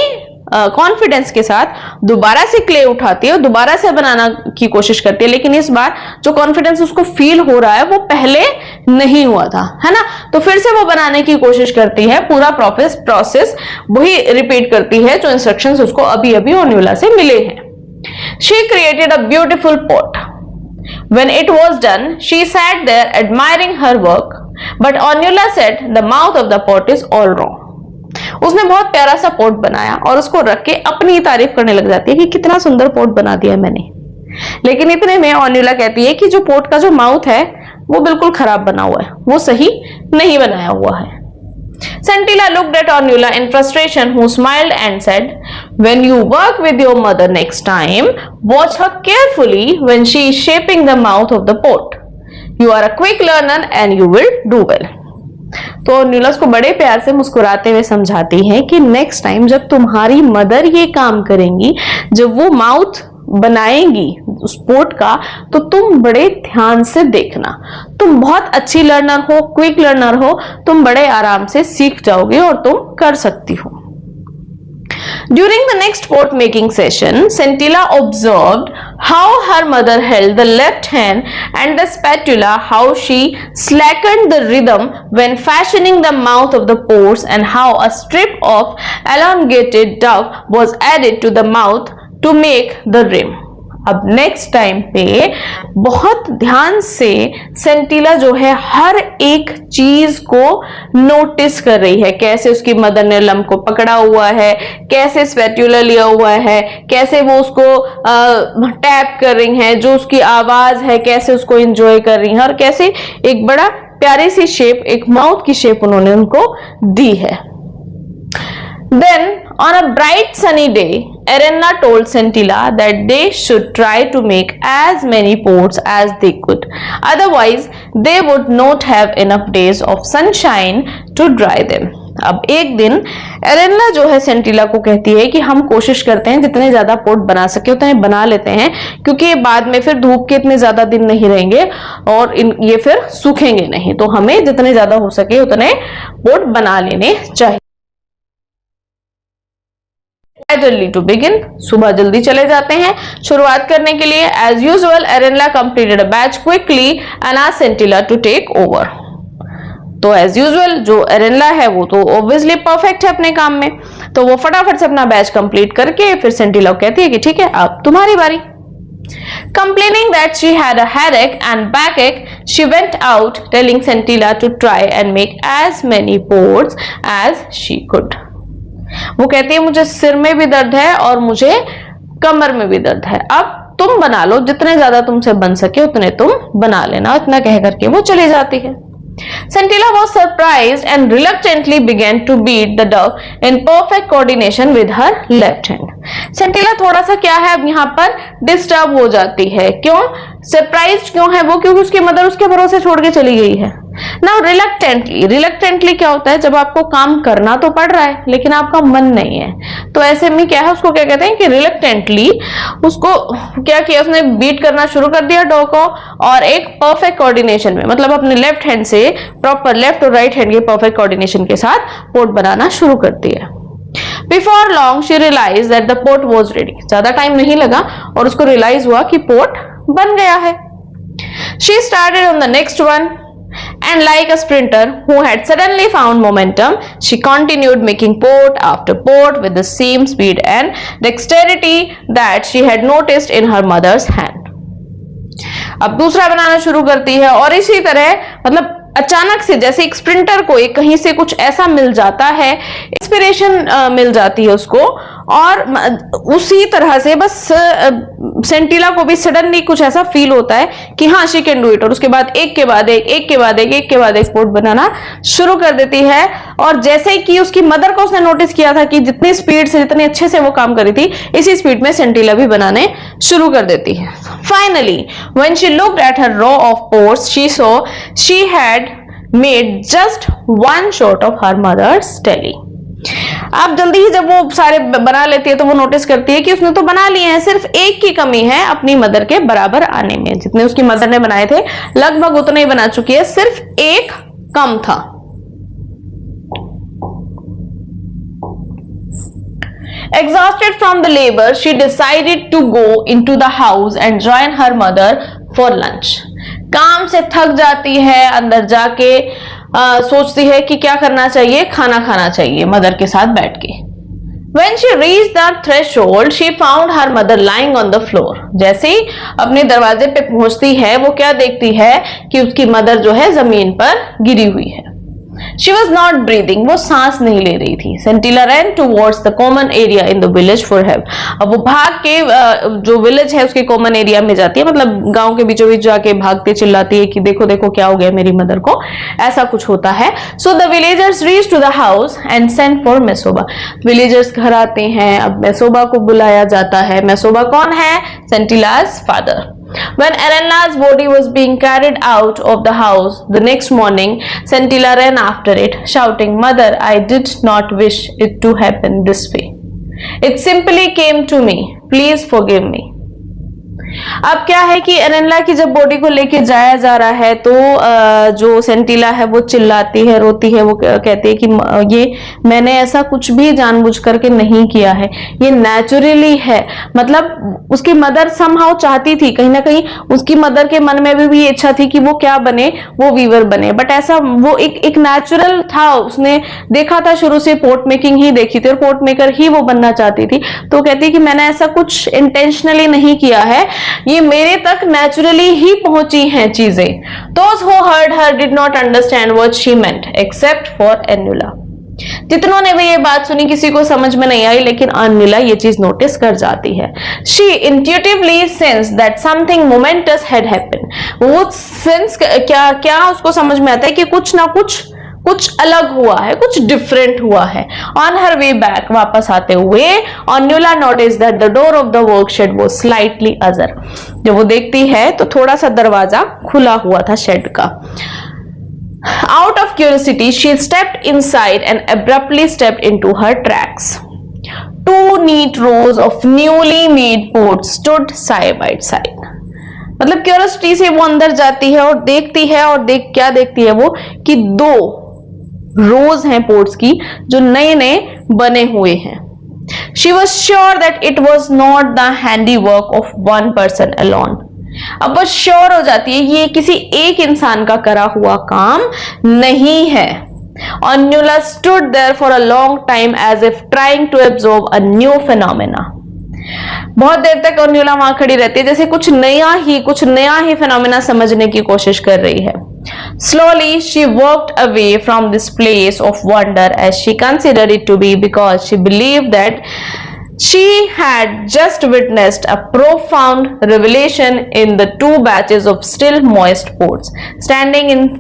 कॉन्फिडेंस के साथ दोबारा से क्ले उठाती है और दोबारा से बनाना की कोशिश करती है, लेकिन इस बार जो कॉन्फिडेंस उसको फील हो रहा है वो पहले नहीं हुआ था, है ना। तो फिर से वो बनाने की कोशिश करती है, पूरा प्रोसेस वही रिपीट करती है जो इंस्ट्रक्शंस उसको अभी अभी ओन्युला से मिले हैं। She created a beautiful pot. When it was done, she sat there admiring her work, but Onula said the mouth of the pot is all wrong. उसने बहुत प्यारा सा पोट बनाया और उसको रख के अपनी तारीफ करने लग जाती है कि कितना सुंदर पोट बना दिया मैंने, लेकिन इतने में अन्युला कहती है कि जो पोट का जो माउथ है वो बिल्कुल खराब बना हुआ है, वो सही नहीं बनाया हुआ है। Scintilla looked at Annula in frustration, who smiled and said, "When you work with your mother next time, watch her carefully when she is shaping the mouth of the pot. You are a quick learner and you will do well." तो अन्युला को बड़े प्यार से मुस्कुराते हुए समझाती है कि नेक्स्ट टाइम जब तुम्हारी मदर ये काम करेंगी, जब वो माउथ बनाएंगी उस पोट का, तो तुम बड़े ध्यान से देखना। तुम बहुत अच्छी लर्नर हो, क्विक लर्नर हो, तुम बड़े आराम से सीख जाओगे और तुम कर सकती हो। During the next pot making session, Scintilla observed how her mother held the left hand and the spatula, how she slackened the rhythm when fashioning the mouth of the pots, and how a strip of elongated dough was added to the mouth to make the rim. अब next time पे बहुत ध्यान से सेंटिला जो है हर एक चीज को नोटिस कर रही है, कैसे उसकी मदर ने लम्प को पकड़ा हुआ है, कैसे स्पैट्यूला लिया हुआ है, कैसे वो उसको टैप कर रही हैं, जो उसकी आवाज है कैसे उसको एंजॉय कर रही हैं, और कैसे एक बड़ा प्यारी सी शेप, एक माउथ की शेप उन्होंने उनको दी है। Then, on a bright sunny day, Erenna told Scintilla that they should try to make as many pots as they could. Otherwise, they would not have enough days of sunshine to dry them. अब एक दिन एरेन्ना जो है सेंटिला को कहती है कि हम कोशिश करते हैं जितने ज्यादा पोट बना सके उतने बना लेते हैं, क्योंकि बाद में फिर धूप के इतने ज्यादा दिन नहीं रहेंगे और ये फिर सूखेंगे नहीं, तो हमें जितने ज्यादा हो सके उतने पोट बना लेने चाहिए। Early to begin, सुबह जल्दी चले जाते हैं शुरुआत करने के लिए। As usual, Erenla completed a batch quickly and asked Scintilla to take over. तो as usual जो एरेनला है वो तो obviously perfect है अपने काम में, तो वो फटाफट से अपना बैच कंप्लीट करके फिर सेंटिला को कहती है कि ठीक है अब तुम्हारी बारी। Complaining that she had a headache and backache, she went out telling Scintilla to try and make as many pots as she could. वो कहती है मुझे सिर में भी दर्द है और मुझे कमर में भी दर्द है, अब तुम बना लो, जितने ज्यादा तुमसे बन सके उतने तुम बना लेना, इतना कह करके वो चली जाती है। Scintilla was surprised and reluctantly began to beat the dog in perfect coordination with her left hand. Scintilla थोड़ा सा क्या है अब यहाँ पर डिस्टर्ब हो जाती है. क्यों? सरप्राइज क्यों है वो? क्योंकि उसकी मदर उसके भरोसे छोड़ के चली गई है. नाउ रिलक्टेंटली क्या होता है? जब आपको काम करना तो पड़ रहा है लेकिन आपका मन नहीं है, तो ऐसे में क्या है, उसको क्या कहते हैं कि रिलक्टेंटली उसको क्या किया, उसने बीट करना शुरू कर दिया डॉग को, और एक परफेक्ट कोऑर्डिनेशन में, मतलब अपने लेफ्ट हैंड से प्रॉपर लेफ्ट और राइट हैंड के परफेक्ट कोऑर्डिनेशन के साथ पोट बनाना शुरू करती है. Before long she realise that the pot was ready. ज्यादा टाइम नहीं लगा और उसको रियलाइज हुआ कि पोट बन गया है. She started on the next one. And like a sprinter who had suddenly found momentum, she continued making port after port with the same speed and dexterity that she had noticed in her mother's hand. अब दूसरा बनाना शुरू करती है और इसी तरह, मतलब अचानक से जैसे एक स्प्रिंटर को एक कहीं से कुछ ऐसा मिल जाता है, इंस्पिरेशन मिल जाती है उसको, और उसी तरह से बस सेंटिला को भी सडनली कुछ ऐसा फील होता है कि हाँ शी कैन डू इट, और उसके बाद एक के बाद एक पोर्ट बनाना शुरू कर देती है. और जैसे कि उसकी मदर को उसने नोटिस किया था कि जितनी स्पीड से, जितने अच्छे से वो काम करी थी, इसी स्पीड में सेंटिला भी बनाने शुरू कर देती है. Finally when she looked at her row of pots she saw she had made just one shot of her mother's telly. अब जल्दी ही जब वो सारे बना लेती है तो वो नोटिस करती है कि उसने तो बना लिए हैं, सिर्फ एक की कमी है अपनी मदर के बराबर आने में. जितने उसकी मदर ने बनाए थे लगभग उतने ही बना चुकी है, सिर्फ एक कम था. Exhausted from the labor, she decided to go into the house and join her mother for lunch. काम से थक जाती है, अंदर जाके सोचती है कि क्या करना चाहिए, खाना खाना चाहिए मदर के साथ बैठ के. When she reached the threshold, she found her mother lying on the floor. जैसे ही अपने दरवाजे पे पहुंचती है, वो क्या देखती है कि उसकी मदर जो है जमीन पर गिरी हुई है. She was not breathing. वो सांस नहीं ले रही थी. Scintilla ran towards the common area in the village for help. अब वो भाग के जो विलेज है उसके कॉमन एरिया में जाती है, मतलब गांव के बीचों बीच जाके भागते चिल्लाती है कि देखो देखो क्या हो गया मेरी मदर को, ऐसा कुछ होता है. So the villagers reached to the house and sent for Mesoba. Villagers घर आते हैं, अब मेसोबा को बुलाया जाता है. मेसोबा कौन है? Scintilla's father. When Arena's body was being carried out of the house the next morning, Scintilla ran after it, shouting, "Mother, I did not wish it to happen this way. It simply came to me. Please forgive me." अब क्या है कि एरेनला की जब body को लेके जाया जा रहा है तो जो सेंटिला है वो चिल्लाती है, रोती है. वो कहती है कि ये मैंने ऐसा कुछ भी जानबूझ करके नहीं किया है, ये नेचुरली है. मतलब उसकी मदर समहाउ चाहती थी, कहीं ना कहीं उसकी मदर के मन में भी ये इच्छा थी कि वो क्या बने, वो वीवर बने, बट ऐसा वो एक नेचुरल था. उसने देखा था शुरू से, पोर्ट मेकिंग ही देखी थी और पोर्ट मेकर ही वो बनना चाहती थी. तो कहती है कि मैंने ऐसा कुछ इंटेंशनली नहीं किया है, ये मेरे तक नेचुरली ही पहुंची हैं चीजें. Those who heard her did not understand what she meant, except for Anula. जितनों ने भी ये बात सुनी किसी को समझ में नहीं आई, लेकिन अन्नुला ये चीज नोटिस कर जाती है. She intuitively sensed that something momentous had happened. वो सेंस क्या उसको समझ में आता है कि कुछ ना कुछ अलग हुआ है, कुछ डिफरेंट हुआ है. ऑन हर वे बैक, वापस आते हुए, Annula notice that the door of the workshed was slightly ajar. जब वो देखती है तो थोड़ा सा दरवाजा खुला हुआ था शेड का. Out of curiosity, she stepped inside and abruptly stepped into her tracks. Two neat rows of newly made pots stood side by side. मतलब क्यूरियोसिटी से वो अंदर जाती है और देखती है, और क्या देखती है वो कि दो रोज हैं पोर्ट्स की जो नए नए बने हुए हैं. She was sure that it was not the handiwork of one person alone. अब वो श्योर हो जाती है ये किसी एक इंसान का करा हुआ काम नहीं है. Annula stood there for a long time as if trying to absorb a new phenomena. बहुत देर तक अन्नुला वहां खड़ी रहती है, जैसे कुछ नया ही फिनोमेना समझने की कोशिश कर रही है. Slowly she walked away from this place of wonder as she considered it to be, because she believed that She had just witnessed a profound revelation in the two batches of still moist pots standing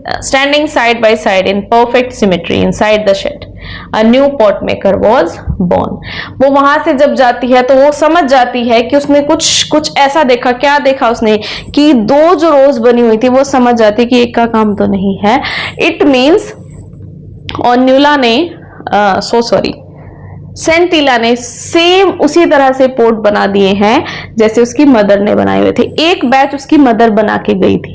side by side in perfect symmetry inside the shed. A new pot maker was born. वो वहां से जब जाती है तो वो समझ जाती है कि उसने कुछ ऐसा देखा. क्या देखा उसने कि दो जो रोज बनी हुई थी वो समझ जाती है कि एक का काम तो नहीं है. इट मीन्स ओन्युला ने सेंटिला ने सेम उसी तरह से पोट बना दिए हैं जैसे उसकी मदर ने बनाए हुए थे. एक बैच उसकी मदर बना के गई थी.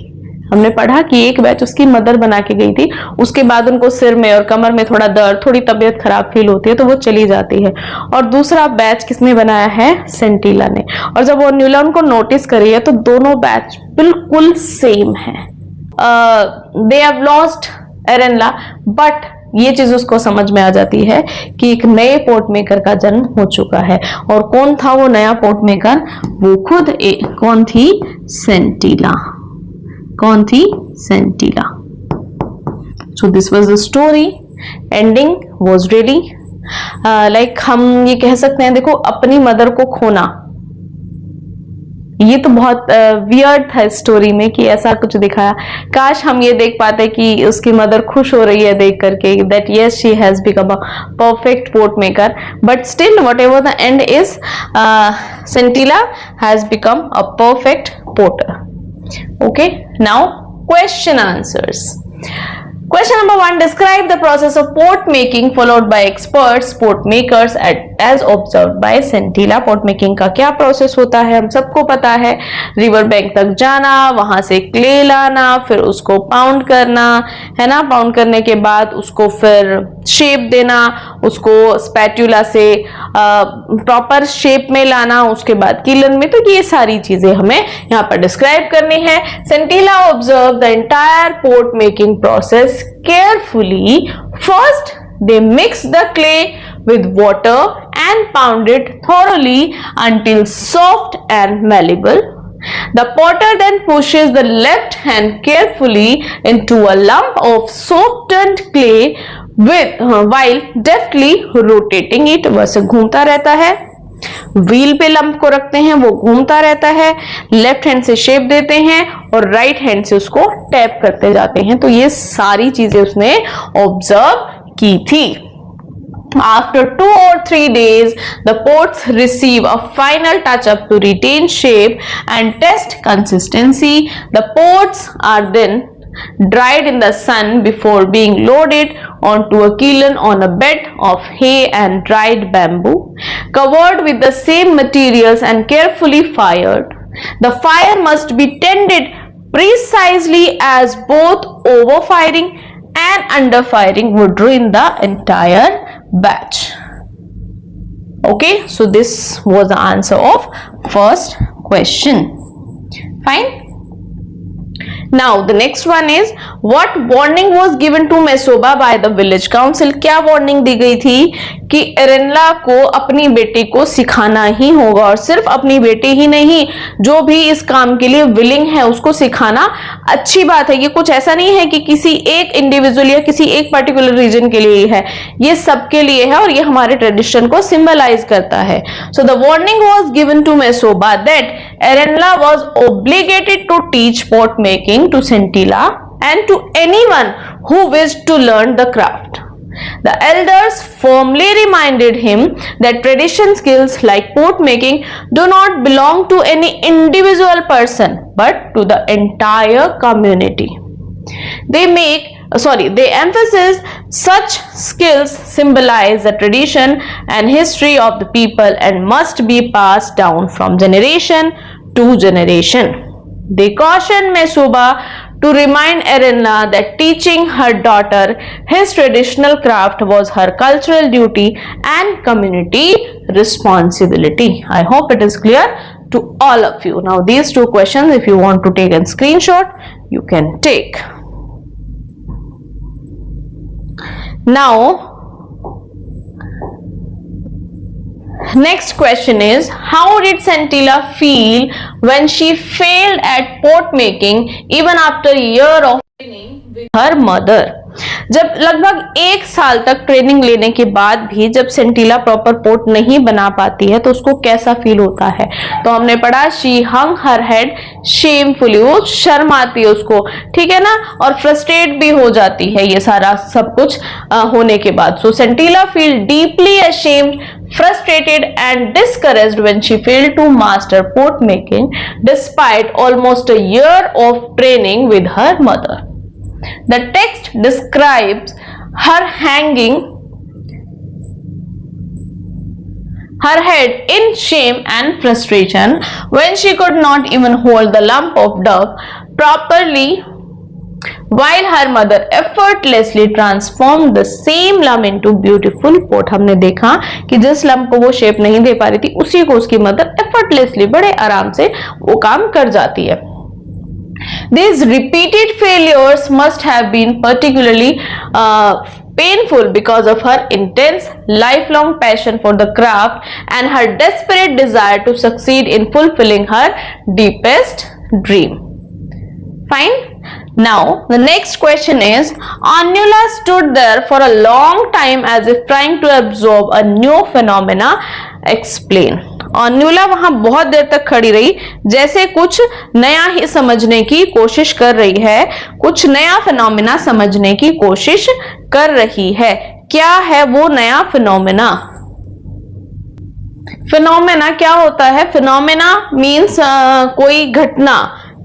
हमने पढ़ा कि एक बैच उसकी मदर बना के गई थी. उसके बाद उनको सिर में और कमर में थोड़ा दर्द, थोड़ी तबीयत खराब फील होती है तो वो चली जाती है. और दूसरा बैच किसने बनाया है? सेंटिला ने. और जब वो न्यूला उनको नोटिस करी है तो दोनों बैच बिल्कुल सेम है. दे हैव लॉस्ट एरेनला, बट ये चीज उसको समझ में आ जाती है कि एक नए पोर्ट मेकर का जन्म हो चुका है. और कौन था वो नया पोर्ट मेकर? वो खुद कौन थी? सेंटिला. कौन थी? Sentila. So this was the story. Ending was really like हम ये कह सकते हैं, देखो अपनी मदर को खोना, ये तो बहुत वियर्ड था स्टोरी में कि ऐसा कुछ दिखाया. काश हम ये देख पाते कि उसकी मदर खुश हो रही है देख करके, that yes she has become a perfect pot maker. But still whatever the end is, Sentila has become a perfect potter. Okay, now question answers. Question number 1. Describe the process of pot making followed by experts pot makers as observed by Scintilla. pot making का क्या process होता है हम सबको पता है. River bank तक जाना, वहां से क्ले लाना, फिर उसको पाउंड करना है ना. पाउंड करने के बाद उसको फिर शेप देना, उसको स्पैट्यूला से प्रॉपर शेप में लाना, उसके बाद किलन में. तो ये सारी चीजें हमें यहाँ पर डिस्क्राइब करनी है. Scintilla observed the entire pot making process carefully. First, they mix the clay with water and pound it thoroughly until soft and malleable. The potter then pushes the left hand carefully into a lump of softened clay while deftly rotating it. वैसे घूमता रहता है, wheel पे lump को रखते हैं, वो घूमता रहता है, लेफ्ट हैंड से शेप देते हैं और राइट हैंड से उसको टैप करते जाते हैं. तो ये सारी चीजें उसने ऑब्जर्व की थी. After 2 or 3 days, the pots receive a final touch-up to retain shape and test consistency. The pots are then dried in the sun before being loaded onto a kiln on a bed of hay and dried bamboo, covered with the same materials and carefully fired. The fire must be tended precisely as both overfiring and underfiring would ruin the entire batch. Okay, so this was the answer of first question. Fine. Now the next one is, what warning was given to Mesoba by the village council? क्या warning दी गई थी कि एरेनला को अपनी बेटी को सिखाना ही होगा, और सिर्फ अपनी बेटी ही नहीं, जो भी इस काम के लिए विलिंग है उसको सिखाना अच्छी बात है. ये कुछ ऐसा नहीं है कि किसी एक इंडिविजुअल या किसी एक पर्टिकुलर रीजन के लिए है, ये सबके लिए है और ये हमारे ट्रेडिशन को सिंबलाइज करता है. So the warning was given to Mesoba that Arenla was obligated to teach pot making to Scintilla and to anyone who wished to learn the craft. The elders firmly reminded him that tradition skills like pot making do not belong to any individual person but to the entire community. They emphasize such skills symbolize the tradition and history of the people and must be passed down from generation to generation. They cautioned Mesoba to remind Erenla that teaching her daughter his traditional craft was her cultural duty and community responsibility. I hope it is clear to all of you. Now these two questions, if you want to take a screenshot, you can take. Now next question is, how did Scintilla feel when she failed at pot making even after a year of training with her mother? जब लगभग 1 साल तक training लेने के बाद भी जब सेंटिला proper port नहीं बना पाती है तो उसको कैसा फील होता है? तो हमने पढ़ा शी हंग हर हेड शेमफुली, वो शर्म आती है उसको, ठीक है ना, और फ्रस्ट्रेट भी हो जाती है ये सारा सब कुछ होने के बाद। So Sentila feel deeply ashamed, frustrated and discouraged when she failed to master pot making despite almost a year of training with her mother. The text describes her hanging her head in shame and frustration when she could not even hold the lump of dough properly, while her mother effortlessly transformed the same lump into beautiful pot. हमने देखा कि जिस lump को वो shape नहीं दे पा रही थी उसी को उसकी मदर effortlessly बड़े आराम से वो काम कर जाती है। These repeated failures must have been particularly painful because of her intense lifelong passion for the craft and her desperate desire to succeed in fulfilling her deepest dream. Fine. Now the next question is, Anula stood there for a long time as if trying to absorb a new phenomena. Explain. अन्युला वहां बहुत देर तक खड़ी रही, जैसे कुछ नया ही समझने की कोशिश कर रही है, कुछ नया फिनोमेना समझने की कोशिश कर रही है। क्या है वो नया फिनोमेना? फिनोमेना क्या होता है? फिनोमेना मीन्स कोई घटना,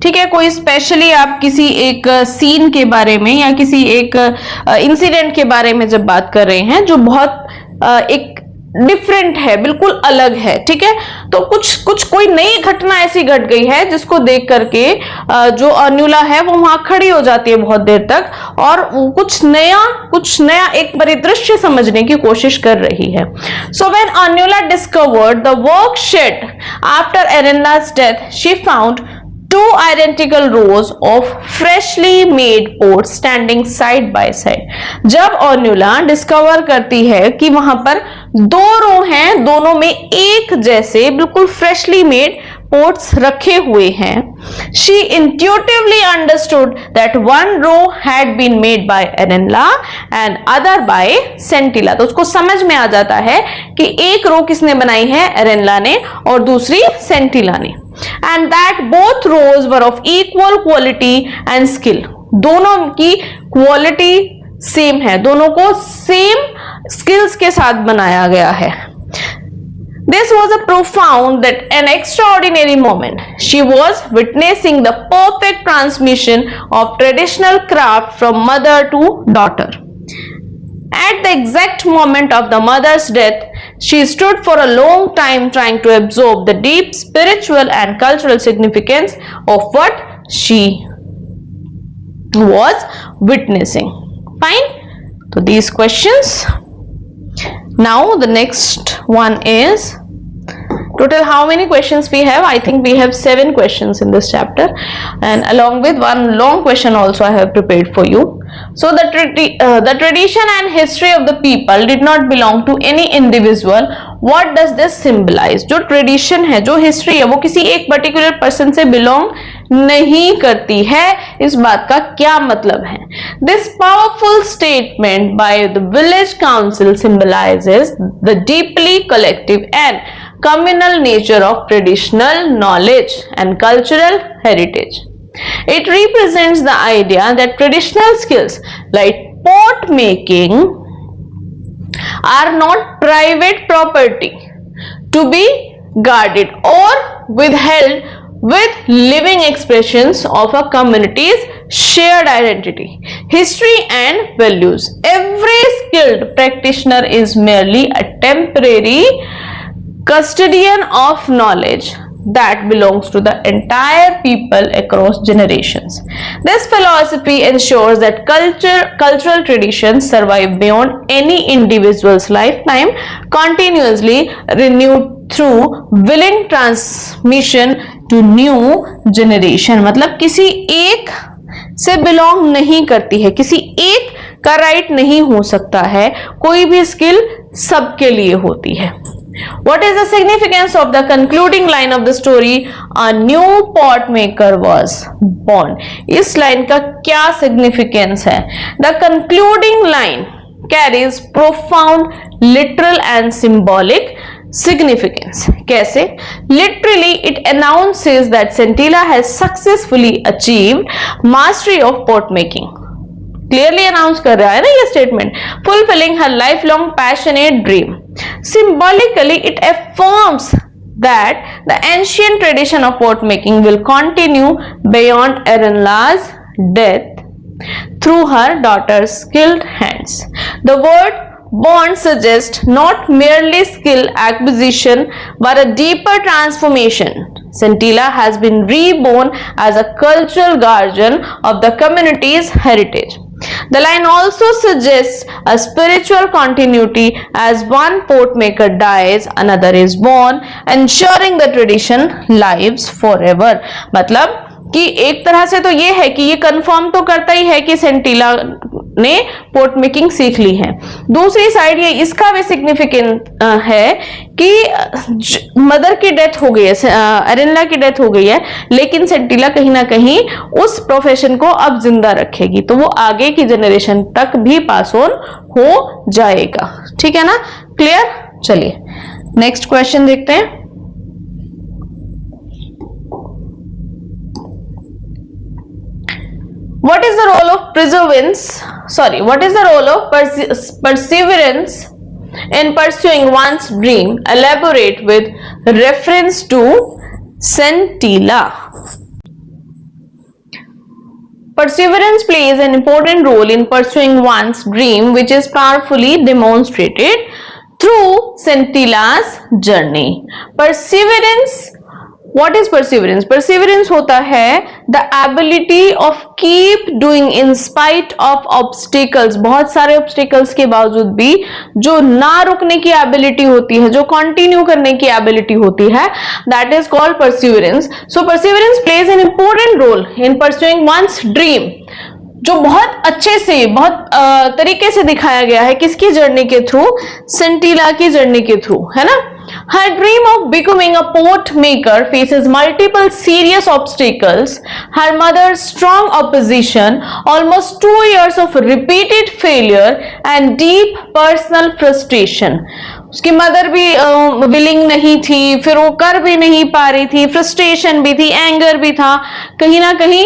ठीक है, कोई स्पेशली आप किसी एक सीन के बारे में या किसी एक इंसिडेंट के बारे में जब बात कर रहे हैं जो बहुत एक डिफरेंट है, बिल्कुल अलग है, ठीक है, तो कुछ कोई नई घटना ऐसी घट गई है जिसको देख करके जो अन्युला है वो वहां खड़ी हो जाती है बहुत देर तक और कुछ नया एक परिदृश्य समझने की कोशिश कर रही है। So when Anyula discovered the work shed after Arenla's death, she found two identical rows of freshly made pots standing side by side. जब अन्युला डिस्कवर करती है कि वहां पर 2 रो हैं, दोनों में एक जैसे बिल्कुल फ्रेशली मेड पोट्स रखे हुए हैं, she intuitively understood that one row had been made by Arenla and other by Scintilla. तो उसको समझ में आ जाता है कि एक रो किसने बनाई है? एरेनला ने, और दूसरी सेंटिला ने, and that both rows were of equal quality and skill. दोनों की क्वालिटी सेम है, दोनों को सेम स्किल्स के साथ बनाया गया है। This was a profound and extraordinary moment. She was witnessing the perfect transmission of traditional craft from mother to daughter. At the exact moment of the mother's death, she stood for a long time trying to absorb the deep spiritual and cultural significance of what she was witnessing. Fine? So these questions. Now the next one is, total how many questions we have? I think we have 7 questions in this chapter, and along with one long question also I have prepared for you. So the tradition and history of the people did not belong to any individual. What does this symbolize? जो tradition है, जो history है, वो किसी एक particular person से belong नहीं करती है। इस बात का क्या मतलब है? This powerful statement by the village council symbolizes the deeply collective and communal nature of traditional knowledge and cultural heritage. It represents the idea that traditional skills like pot making are not private property to be guarded or withheld with living expressions of a community's shared identity, history and values. Every skilled practitioner is merely a temporary custodian of knowledge that belongs to the entire people across generations. This philosophy ensures that cultural traditions survive beyond any individual's lifetime, continuously renewed through willing transmission to new generation. मतलब किसी एक से belong नहीं करती है, किसी एक का राइट नहीं हो सकता है, कोई भी स्किल सबके लिए होती है। What is the significance of the concluding line of the story? A new pot maker was born. इस लाइन का क्या significance है? The concluding line carries profound literal and symbolic significance. कैसे? Literally, it announces that Scintilla has successfully achieved mastery of pot making. Clearly announce कर रहा है ना ये statement, fulfilling her life long passionate dream. Symbolically it affirms that the ancient tradition of pot making will continue beyond Erinla's death through her daughter's skilled hands. The word born suggests not merely skill acquisition but a deeper transformation. Scintilla has been reborn as a cultural guardian of the community's heritage. The line also suggests a spiritual continuity. As one pot maker dies, another is born, ensuring the tradition lives forever. मतलब कि एक तरह से तो ये है कि ये कंफर्म तो करता ही है कि सेंटिला ने पोट मेकिंग सीख ली है. दूसरी साइड ये इसका भी सिग्निफिकेंट है कि मदर की डेथ हो गई है, एरिनला की डेथ हो गई है, लेकिन सेंटिला कहीं ना कहीं उस प्रोफेशन को अब जिंदा रखेगी, तो वो आगे की जनरेशन तक भी पास ऑन हो जाएगा. ठीक है ना, क्लियर. चलिए नेक्स्ट क्वेश्चन देखते हैं. What is the role of perseverance in pursuing one's dream? Elaborate with reference to Scintilla. Perseverance plays an important role in pursuing one's dream, which is powerfully demonstrated through Scintilla's journey. What is perseverance? Perseverance होता है the ability of keep doing in spite of obstacles. बहुत सारे obstacles के बावजूद भी जो ना रुकने की ability होती है, जो continue करने की ability होती है, that is called perseverance. So perseverance plays an important role in pursuing one's dream, जो बहुत अच्छे से, बहुत तरीके से दिखाया गया है किसकी जर्नी के थ्रू? सेंटिला की जर्नी के थ्रू, है ना. Her dream of becoming a pot maker faces multiple serious obstacles. Her mother's strong opposition, almost 2 years of repeated failure, and deep personal frustration. उसकी मदर भी विलिंग नहीं थी, फिर वो कर भी नहीं पा रही थी, फ्रस्ट्रेशन भी थी, एंगर भी था, कहीं ना कहीं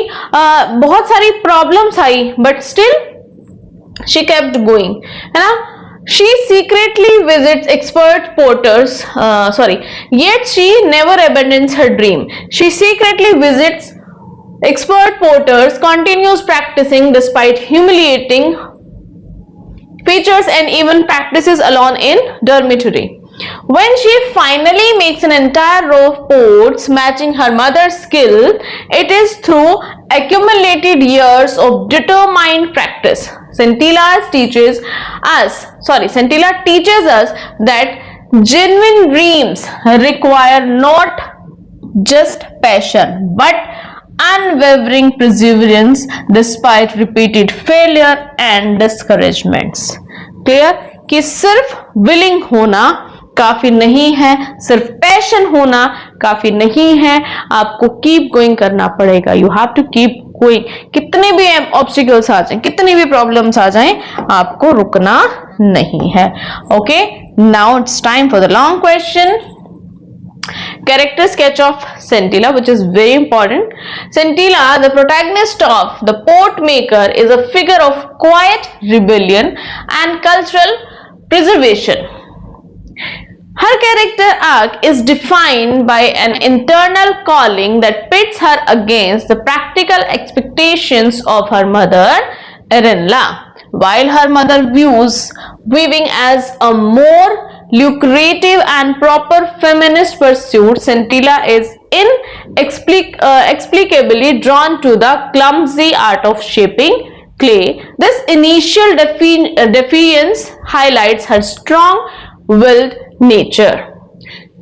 बहुत सारी problems I, but still she kept going, है ना. She secretly visits expert potters, yet she never abandons her dream. She secretly visits expert potters, continues practicing despite humiliating features, and even practices alone in dormitory. When she finally makes an entire row of pots matching her mother's skill, it is through accumulated years of determined practice. Scintilla teaches us that genuine dreams require not just passion but unwavering perseverance despite repeated failure and discouragements. Clear कि सिर्फ willing होना काफी नहीं है, सिर्फ passion होना काफी नहीं है, आपको कीप गोइंग करना पड़ेगा. You have to keep going. कितने भी ऑब्स्टिकल्स आ जाएं, कितनी भी प्रॉब्लम्स आ जाएं, आपको रुकना नहीं है. Okay, now it's time for the long question. Character sketch of Scintilla, which is very important. Scintilla, the protagonist of The Pot Maker, is a figure of quiet rebellion and cultural preservation. Her character arc is defined by an internal calling that pits her against the practical expectations of her mother, Erinla. While her mother views weaving as a more lucrative and proper feminist pursuit, Scintilla is inexplicably drawn to the clumsy art of shaping clay. This initial defiance highlights her strong-willed nature.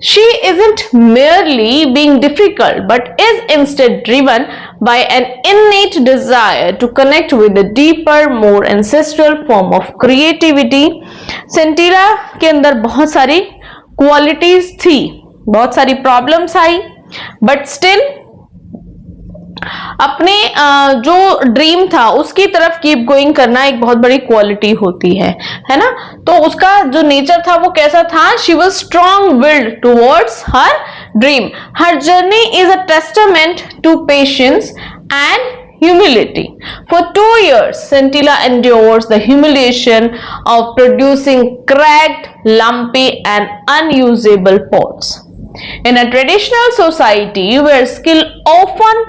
She isn't merely being difficult but is instead driven by an innate desire to connect with a deeper, more ancestral form of creativity. Scintilla के अंदर बहुत सारी qualities थी, बहुत सारी problems I, but still अपने जो dream था उसकी तरफ कीप गोइंग करना एक बहुत बड़ी क्वालिटी होती है ना। तो उसका जो नेचर था वो कैसा था? She was strong willed towards her dream. हर journey is a testament to patience and humility. For 2 years, Scintilla endures the humiliation of producing cracked, lumpy, and unusable pots. In a traditional society where skill often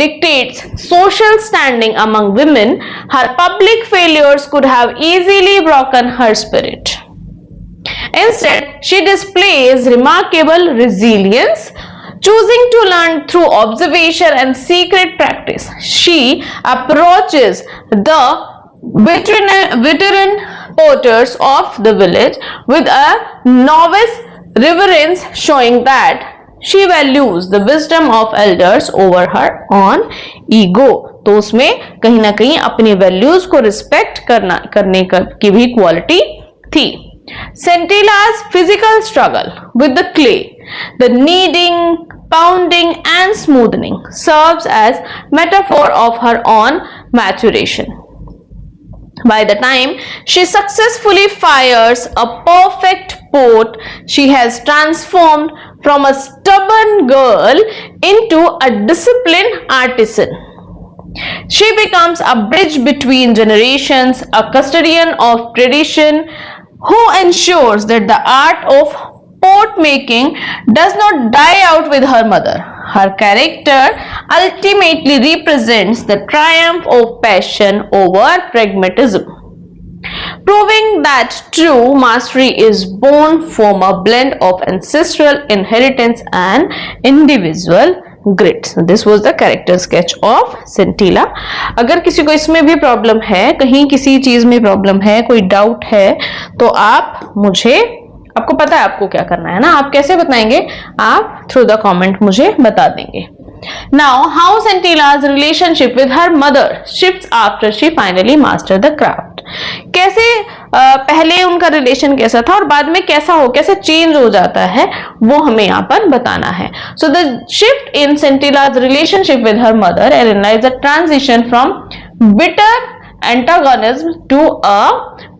dictates social standing among women, her public failures could have easily broken her spirit. Instead, she displays remarkable resilience, choosing to learn through observation and secret practice. She approaches the veteran potters of the village with a novice reverence, showing that she values the wisdom of elders over her own ego. तो उसमें कहीं ना कहीं अपनी values को respect करने की भी क्वालिटी थी। Scintilla's physical struggle with the clay, the kneading, pounding and smoothing, serves as metaphor of her own maturation. By the time she successfully fires a perfect pot, she has transformed from a stubborn girl into a disciplined artisan. She becomes a bridge between generations, a custodian of tradition, who ensures that the art of pot making does not die out with her mother. Her character ultimately represents the triumph of passion over pragmatism, proving that true mastery is born from a blend of ancestral inheritance and individual grit. This was the character sketch of Scintilla. अगर किसी को इसमें भी problem है, कहीं किसी चीज में प्रॉब्लम है, कोई डाउट है, तो आपको पता है आपको क्या करना है ना। आप कैसे बताएंगे? आप थ्रू द कमेंट मुझे बता देंगे। Now, how Scintilla's relationship with her mother shifts after she finally mastered the craft. कैसे पहले उनका रिलेशन कैसा था और बाद में कैसे चेंज हो जाता है, वो हमें यहाँ पर बताना है। So the shift in Scintilla's relationship with her mother is a transition from bitter antagonism to a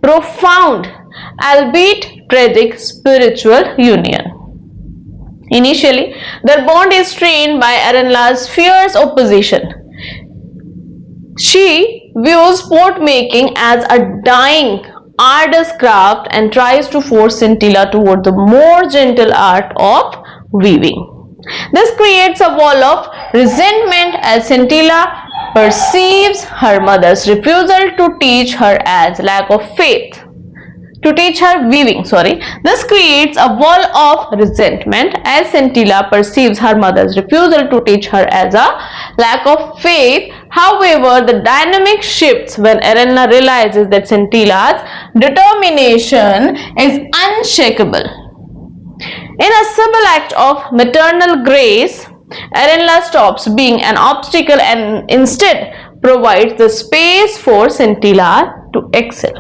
profound, albeit tragic, spiritual union. Initially, their bond is strained by Arenla's fierce opposition. She views pot making as a dying, arduous craft and tries to force Scintilla toward the more gentle art of weaving. This creates a wall of resentment as Scintilla perceives her mother's refusal to teach her as lack of faith. To teach her weaving, This creates a wall of resentment as Scintilla perceives her mother's refusal to teach her as a lack of faith. However, the dynamic shifts when Arenla realizes that Scintilla's determination is unshakable. In a simple act of maternal grace, Arenla stops being an obstacle and instead provides the space for Scintilla to excel.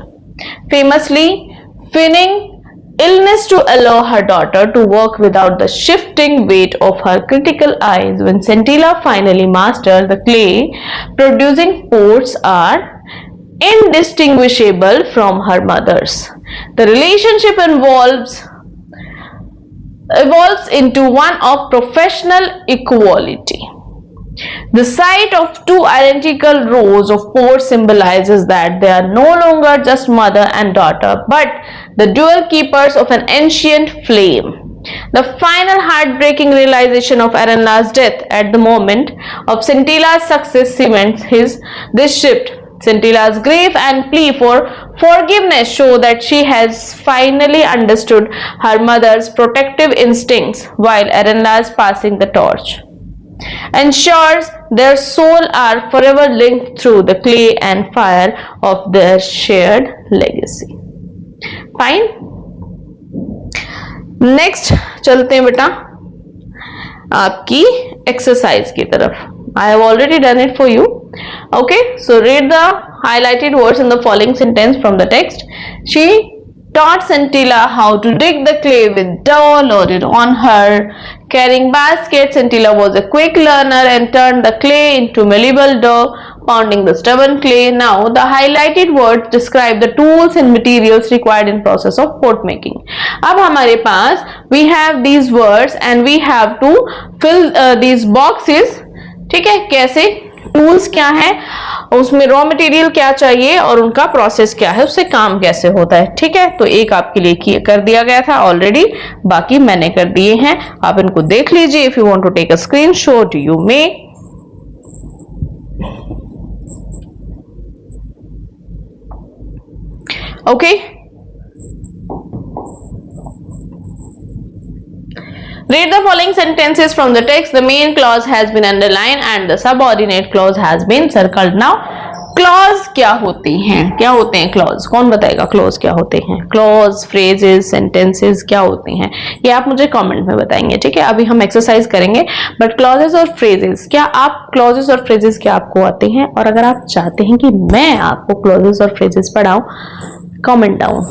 Famously feigning illness to allow her daughter to work without the shifting weight of her critical eyes. When Scintilla finally masters the clay, producing pots are indistinguishable from her mother's. The relationship evolves into one of professional equality. The sight of two identical rows of pots symbolizes that they are no longer just mother and daughter, but the dual keepers of an ancient flame. The final heartbreaking realization of Arenla's death at the moment of Scintilla's success cements this shift. Scintilla's grief and plea for forgiveness show that she has finally understood her mother's protective instincts, while Arenla's passing the torch ensures their souls are forever linked through the clay and fire of their shared legacy. Fine. Next चलते हैं बेटा आपकी exercise की तरफ. I have already done it for you. Okay, so read the highlighted words in the following sentence from the text. She taught Scintilla how to dig the clay with dough loaded on her. Carrying baskets, Scintilla was a quick learner and turned the clay into malleable dough, pounding the stubborn clay. Now, the highlighted words describe the tools and materials required in process of pot making. अब हमारे पास we have these words and we have to fill these boxes. ठीक है, कैसे? Tools क्या है, उसमें raw material क्या चाहिए और उनका प्रोसेस क्या है, उससे काम कैसे होता है. ठीक है, तो एक आपके लिए कर दिया गया था ऑलरेडी, बाकी मैंने कर दिए हैं. आप इनको देख लीजिए. If you want to take a screenshot you may. Okay, read the following sentences from the text. The main clause has been underlined and the subordinate clause has been circled. Now, clause क्या होती हैं? क्या होते हैं clause? कौन बताएगा clause क्या होते हैं? Clause, phrases, sentences क्या होते हैं? ये आप मुझे comment में बताएंगे. ठीक है, अभी हम exercise करेंगे. But clauses और phrases, क्या आप clauses और phrases क्या आपको आते हैं? और अगर आप चाहते हैं कि मैं आपको clauses और phrases पढ़ाऊं, comment down.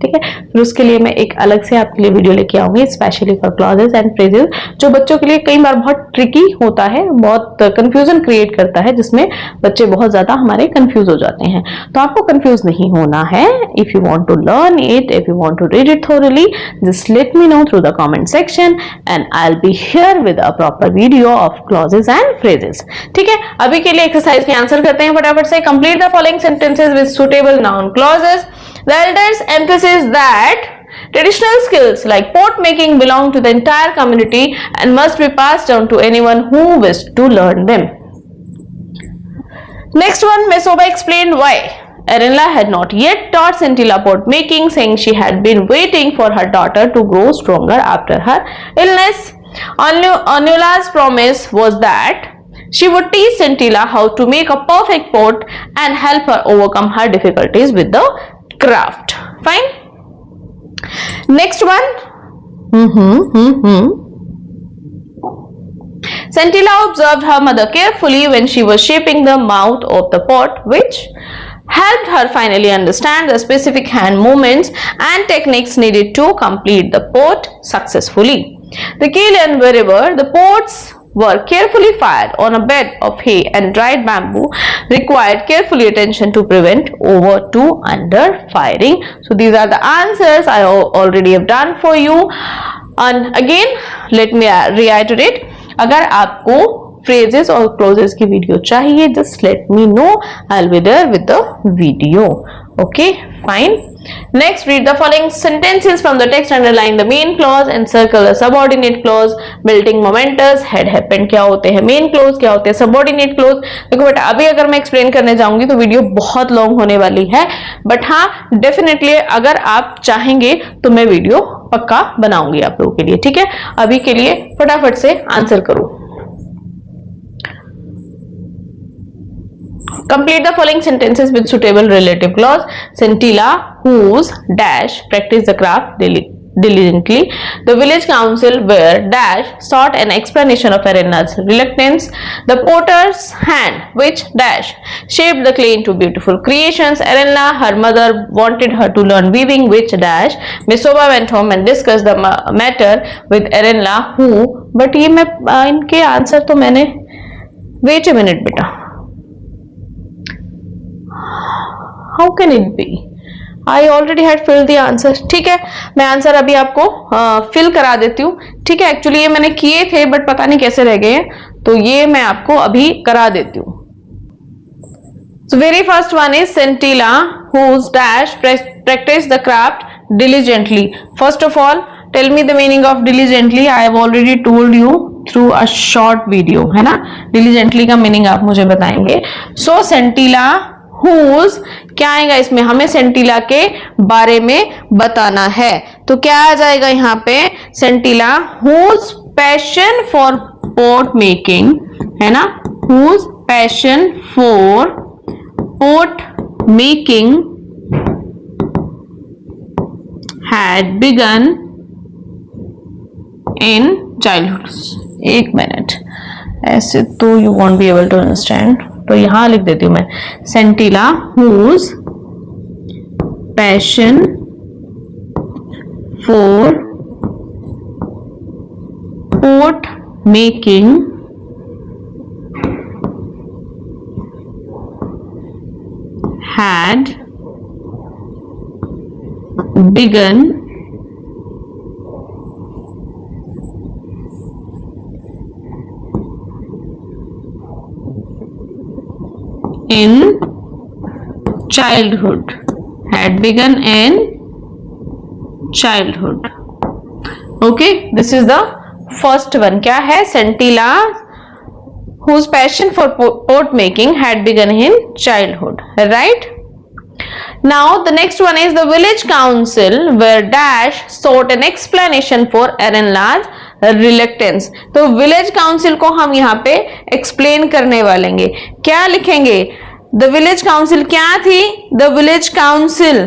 ठीक है, फिर उसके लिए मैं एक अलग से आपके लिए वीडियो लेके आऊंगी specially for clauses and phrases, जो बच्चों के लिए कई बार बहुत ट्रिकी होता है, बहुत कंफ्यूजन क्रिएट करता है, जिसमें बच्चे बहुत ज्यादा हमारे कंफ्यूज हो जाते हैं. तो आपको कंफ्यूज नहीं होना है. If you want to learn it, if you want to read it thoroughly, just let me know through the comment section and I will be here with a proper video of clauses and phrases. ठीक है, अभी के लिए exercise के answer करते हैं फटाफट से. Complete the following sentences with suitable noun clauses. The elders emphasize that traditional skills like pot making belong to the entire community and must be passed down to anyone who wishes to learn them. Next one, Mesoba explained why Erinla had not yet taught Scintilla pot making, saying she had been waiting for her daughter to grow stronger after her illness. Anula's promise was that she would teach Scintilla how to make a perfect pot and help her overcome her difficulties with the craft. Fine. Next one. Scintilla observed her mother carefully when she was shaping the mouth of the pot, which helped her finally understand the specific hand movements and techniques needed to complete the pot successfully. The kiln wherever the pots were carefully fired on a bed of hay and dried bamboo required carefully attention to prevent over to under firing. So these are the answers I already have done for you. And again let me reiterate, अगर आपको phrases और clauses की video चाहिए, just let me know, I'll be there with the video. Okay, fine. Next, read the following sentences from the text, underline the main clause and circle the subordinate clause. Building momentous, had happened क्या होते हैं, main clause क्या होते हैं, subordinate clause. देखो बेटा, अभी अगर मैं explain करने जाऊंगी तो वीडियो बहुत long होने वाली है, but हाँ definitely अगर आप चाहेंगे तो मैं वीडियो पक्का बनाऊंगी आप लोगों के लिए. ठीक है, अभी के लिए फटाफट से आंसर करो. Complete the following sentences with suitable relative clause. Scintilla, whose dash practiced the craft diligently. The village council were dash sought an explanation of Erinla's reluctance. The potter's hand, which dash shaped the clay into beautiful creations. Erinla, her mother, wanted her to learn weaving, which dash Mesoba went home and discussed the matter with Erinla, who. But ये मैं इनके answer तो मैंने, wait a minute बेटा, how can it be? I already had filled the answer. ठीक है, मैं answer अभी आपको फिल करा देती हूँ. ठीक है, एक्चुअली ये मैंने किए थे बट पता नहीं कैसे रह गए हैं, तो ये मैं आपको अभी करा देती हूँ. So very first one is Scintilla, whose dash practiced the craft diligently. First of all, tell me the meaning of diligently. I have already told you through a short video, है ना. diligently का meaning आप मुझे बताएंगे. So Scintilla, whose क्या आएगा इसमें, हमें Scintilla के बारे में बताना है, तो क्या आ जाएगा यहाँ पे, Scintilla whose passion for pot making, है ना, whose passion for pot making had begun in childhood. एक मिनट, ऐसे तो you won't be able to understand, तो यहां लिख देती हूं मैं, Scintilla whose passion for port making had begun in childhood. Had begun in childhood. Okay, this is the first one. क्या है? Scintilla, whose passion for pot making had begun in childhood. Right? Now the next one is the village council where dash sought an explanation for Aaronla's reluctance. तो village council को हम यहाँ पे explain करने वालेंगे. क्या लिखेंगे? The village council क्या थी? The village council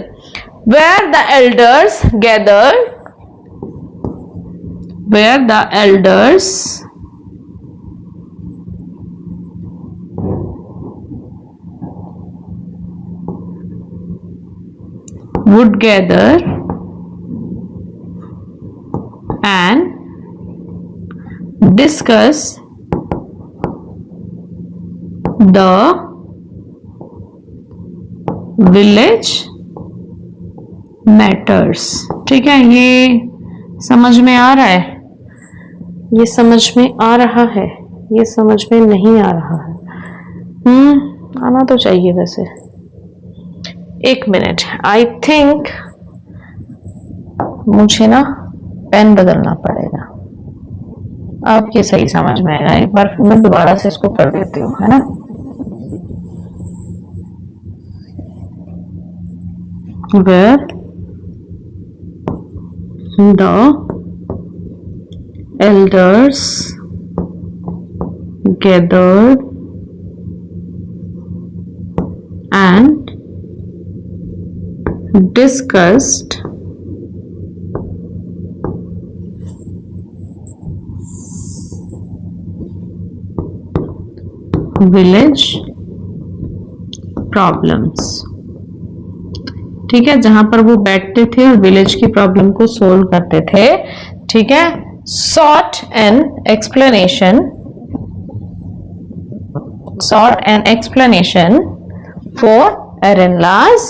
where the elders gathered, where the elders would gather and discuss the village matters. ठीक है, ये समझ में आ रहा है? ये समझ में आ रहा है? ये समझ में नहीं आ रहा है? आना तो चाहिए वैसे. एक मिनट, आई थिंक मुझे ना पेन बदलना पड़ेगा. अब ये सही समझ में आएगा. एक बार मैं दोबारा से इसको कर देती हूँ, है ना. Where the elders gathered and discussed village problems. ठीक है, जहां पर वो बैठते थे और विलेज की प्रॉब्लम को सोल्व करते थे. ठीक है, sought an explanation for Aaronla's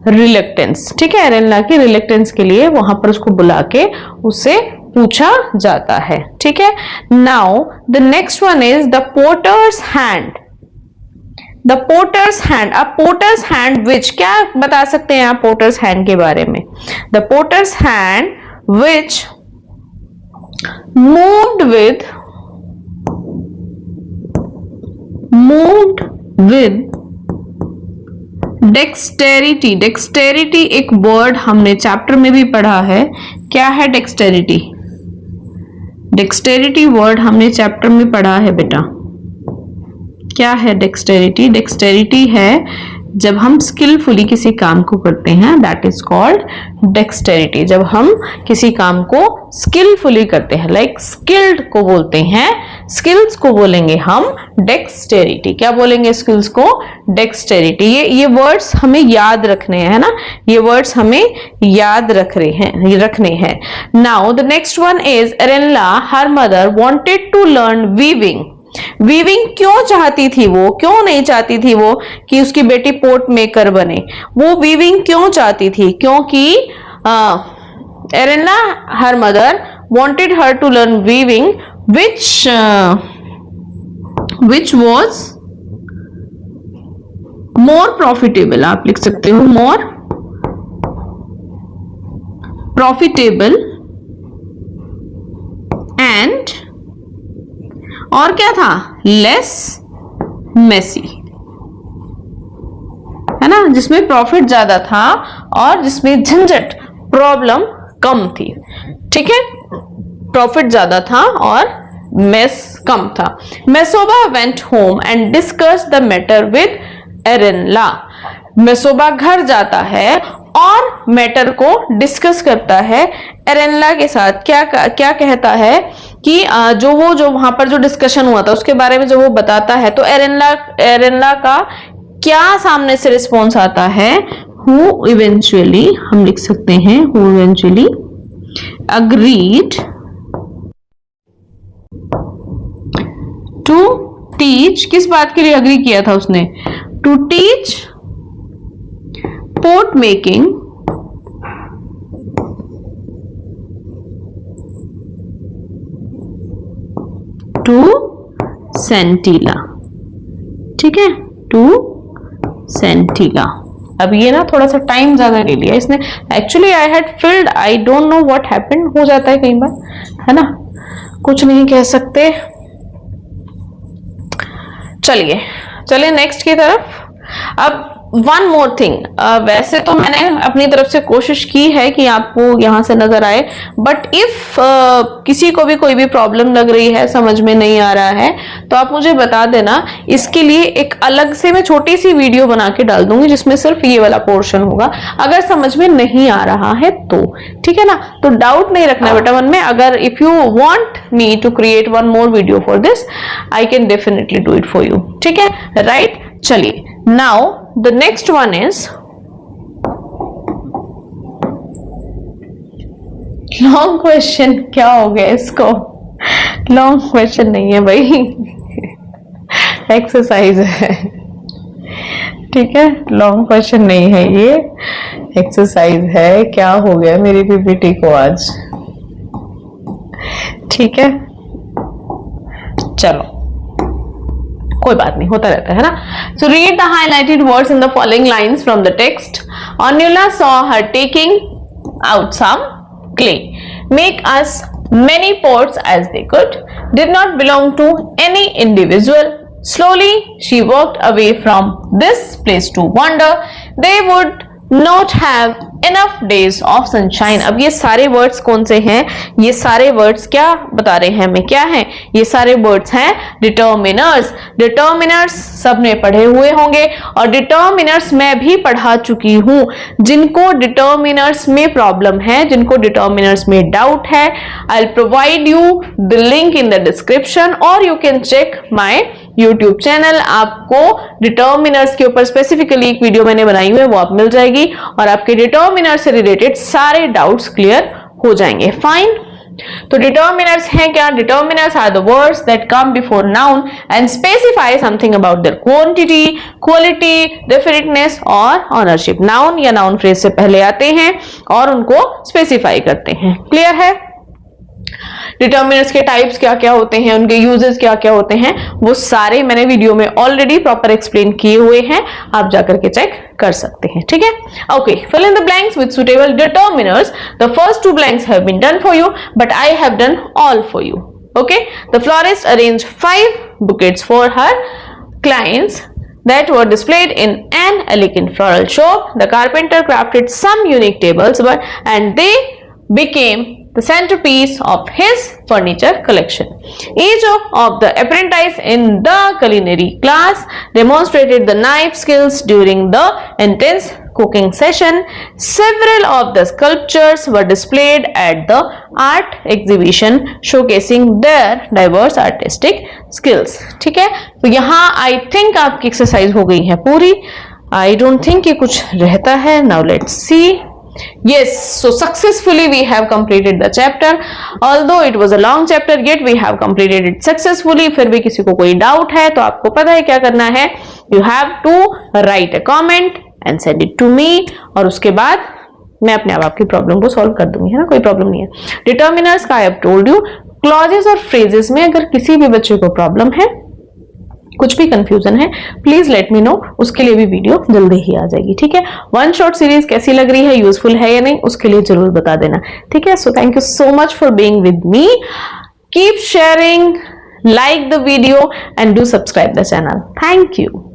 reluctance. ठीक है, एरेनला की रिलेक्टेंस के लिए वहां पर उसको बुला के उससे पूछा जाता है. ठीक है. Now the next one is the porters hand. The porters hand. अब पोर्टर्स हैंड विच, क्या बता सकते हैं आप पोर्टर्स हैंड के बारे में? The porters hand which moved with dexterity. Dexterity एक वर्ड हमने चैप्टर में भी पढ़ा है. क्या है डेक्सटेरिटी? डेक्सटेरिटी वर्ड हमने चैप्टर में पढ़ा है बेटा. क्या है डेक्सटेरिटी? डेक्सटेरिटी है जब हम स्किलफुली किसी काम को करते हैं, दैट इज कॉल्ड डेक्सटेरिटी. जब हम किसी काम को स्किलफुली करते हैं, लाइक स्किल्ड को बोलते हैं, स्किल्स को बोलेंगे हम डेक्सटेरिटी. क्या बोलेंगे स्किल्स को? डेक्सटेरिटी. ये वर्ड्स हमें याद रखने हैं, है ना. ये वर्ड्स हमें याद रखने हैं. Now the next one is Arenla her mother wanted to learn weaving. Weaving क्यों चाहती थी वो? क्यों नहीं चाहती थी वो कि उसकी बेटी पोर्ट मेकर बने? वो वीविंग क्यों चाहती थी? क्योंकि Arenla her mother wanted her to learn weaving which was more profitable. आप लिख सकते हो more profitable and और क्या था? less messy, है ना, जिसमें प्रॉफिट ज्यादा था और जिसमें झंझट प्रॉब्लम कम थी. ठीक है, प्रॉफिट ज्यादा था और मेस कम था. Mesoba went home and discuss the matter with Arenla. Mesoba घर जाता है और मैटर को डिस्कस करता है एरेनला के साथ. क्या कहता है कि जो वहां पर जो डिस्कशन हुआ था उसके बारे में जो वो बताता है, तो एरेनला का क्या सामने से रिस्पॉन्स आता है? हु इवेंचुअली, हम लिख सकते हैं who eventually agreed to teach, किस बात के लिए अग्री किया था उसने? To teach port making to Santilla, ठीक है, to Santilla। अब ये ना थोड़ा सा टाइम ज्यादा ले लिया इसने। Actually I had field, I don't know what happened, हो जाता है कई बार, है ना, कुछ नहीं कह सकते। चलिए नेक्स्ट की तरफ। अब वन मोर थिंग, वैसे तो मैंने अपनी तरफ से कोशिश की है कि आपको यहां से नजर आए, बट इफ किसी को भी कोई भी प्रॉब्लम लग रही है, समझ में नहीं आ रहा है, तो आप मुझे बता देना। इसके लिए एक अलग से मैं छोटी सी वीडियो बना के डाल दूंगी जिसमें सिर्फ ये वाला पोर्शन होगा, अगर समझ में नहीं आ रहा है तो, ठीक है ना। तो डाउट नहीं रखना बेटा मन में। अगर if you want me to create one more video for this, I can definitely do it for you, ठीक है, राइट। चलिए, now the next one is long question. क्या हो गया इसको? लॉन्ग क्वेश्चन नहीं है भाई, एक्सरसाइज है, ठीक है, लॉन्ग क्वेश्चन नहीं है, ये एक्सरसाइज है। क्या हो गया मेरी पीपीटी को आज? ठीक है, चलो कोई बात नहीं, होता रहता है ना। So read the highlighted words in the following lines from the text. Anula saw her taking out some clay. Make us many pots as they could. Did not belong to any individual. Slowly she walked away from this place to wander. They would not have enough days of sunshine। अब ये सारे words कौन से हैं? ये सारे words क्या बता रहे हैं हमें? क्या हैं ये सारे वर्ड्स? हैं डिटर्मिनर्स। डिटर्मिनर्स सबने पढ़े हुए होंगे, और डिटर्मिनर्स मैं भी पढ़ा चुकी हूं। जिनको डिटर्मिनर्स में प्रॉब्लम है, जिनको डिटर्मिनर्स में डाउट है, I will provide you the link in the description, और you can check my YouTube channel. आपको डिटर्मिनर्स के ऊपर स्पेसिफिकली एक वीडियो मैंने बनाई हुई है, वो आप मिल जाएगी, और आपके डिटर्मिनर से रिलेटेड सारे डाउट्स क्लियर हो जाएंगे। फाइन। तो डिटर्मिनर्स हैं क्या? Determiners are the words that come before noun and specify something about their quantity, quality, definiteness और ऑनरशिप। नाउन या नाउन फ्रेज से पहले आते हैं और उनको स्पेसिफाई करते हैं। क्लियर है? डिटर्मिनर्स के टाइप्स क्या क्या होते हैं, उनके यूजेस क्या क्या होते हैं, वो सारे मैंने वीडियो में ऑलरेडी प्रॉपर एक्सप्लेन किए हुए हैं, आप जाकर के चेक कर सकते हैं, ठीक है। Okay, fill in the blanks with suitable determiners. The first two blanks have been done for you, but I have done all for you. Okay, the florist arranged 5 bouquets for her clients that were displayed in an elegant floral shop. The carpenter crafted some unique tables, and they became the centerpiece of his furniture collection. Each of the apprentices in the culinary class demonstrated the knife skills during the intense cooking session. Several of the sculptures were displayed at the art exhibition, showcasing their diverse artistic skills. ठीक है, तो यहाँ I think आपकी exercise हो गई है पूरी। I don't think ये कुछ रहता है। Now let's see. Yes, so successfully we have completed the chapter. Although it was a long chapter, yet we have completed it successfully. फिर भी किसी को कोई डाउट है तो आपको पता है क्या करना है। You have to write a comment and send it to me, और उसके बाद मैं अपने आप आपकी प्रॉब्लम को सॉल्व कर दूंगी, है ना, कोई प्रॉब्लम नहीं है। डिटर्मिनर्स का I have told you. Clauses और फ्रेजेस में अगर किसी भी बच्चे को प्रॉब्लम है, कुछ भी कंफ्यूजन है, प्लीज लेट मी नो, उसके लिए भी वीडियो जल्दी ही आ जाएगी, ठीक है। वन शॉट सीरीज कैसी लग रही है, यूजफुल है या नहीं, उसके लिए जरूर बता देना, ठीक है। So thank you so much for being with me. Keep sharing, like the video and do subscribe the channel. Thank you.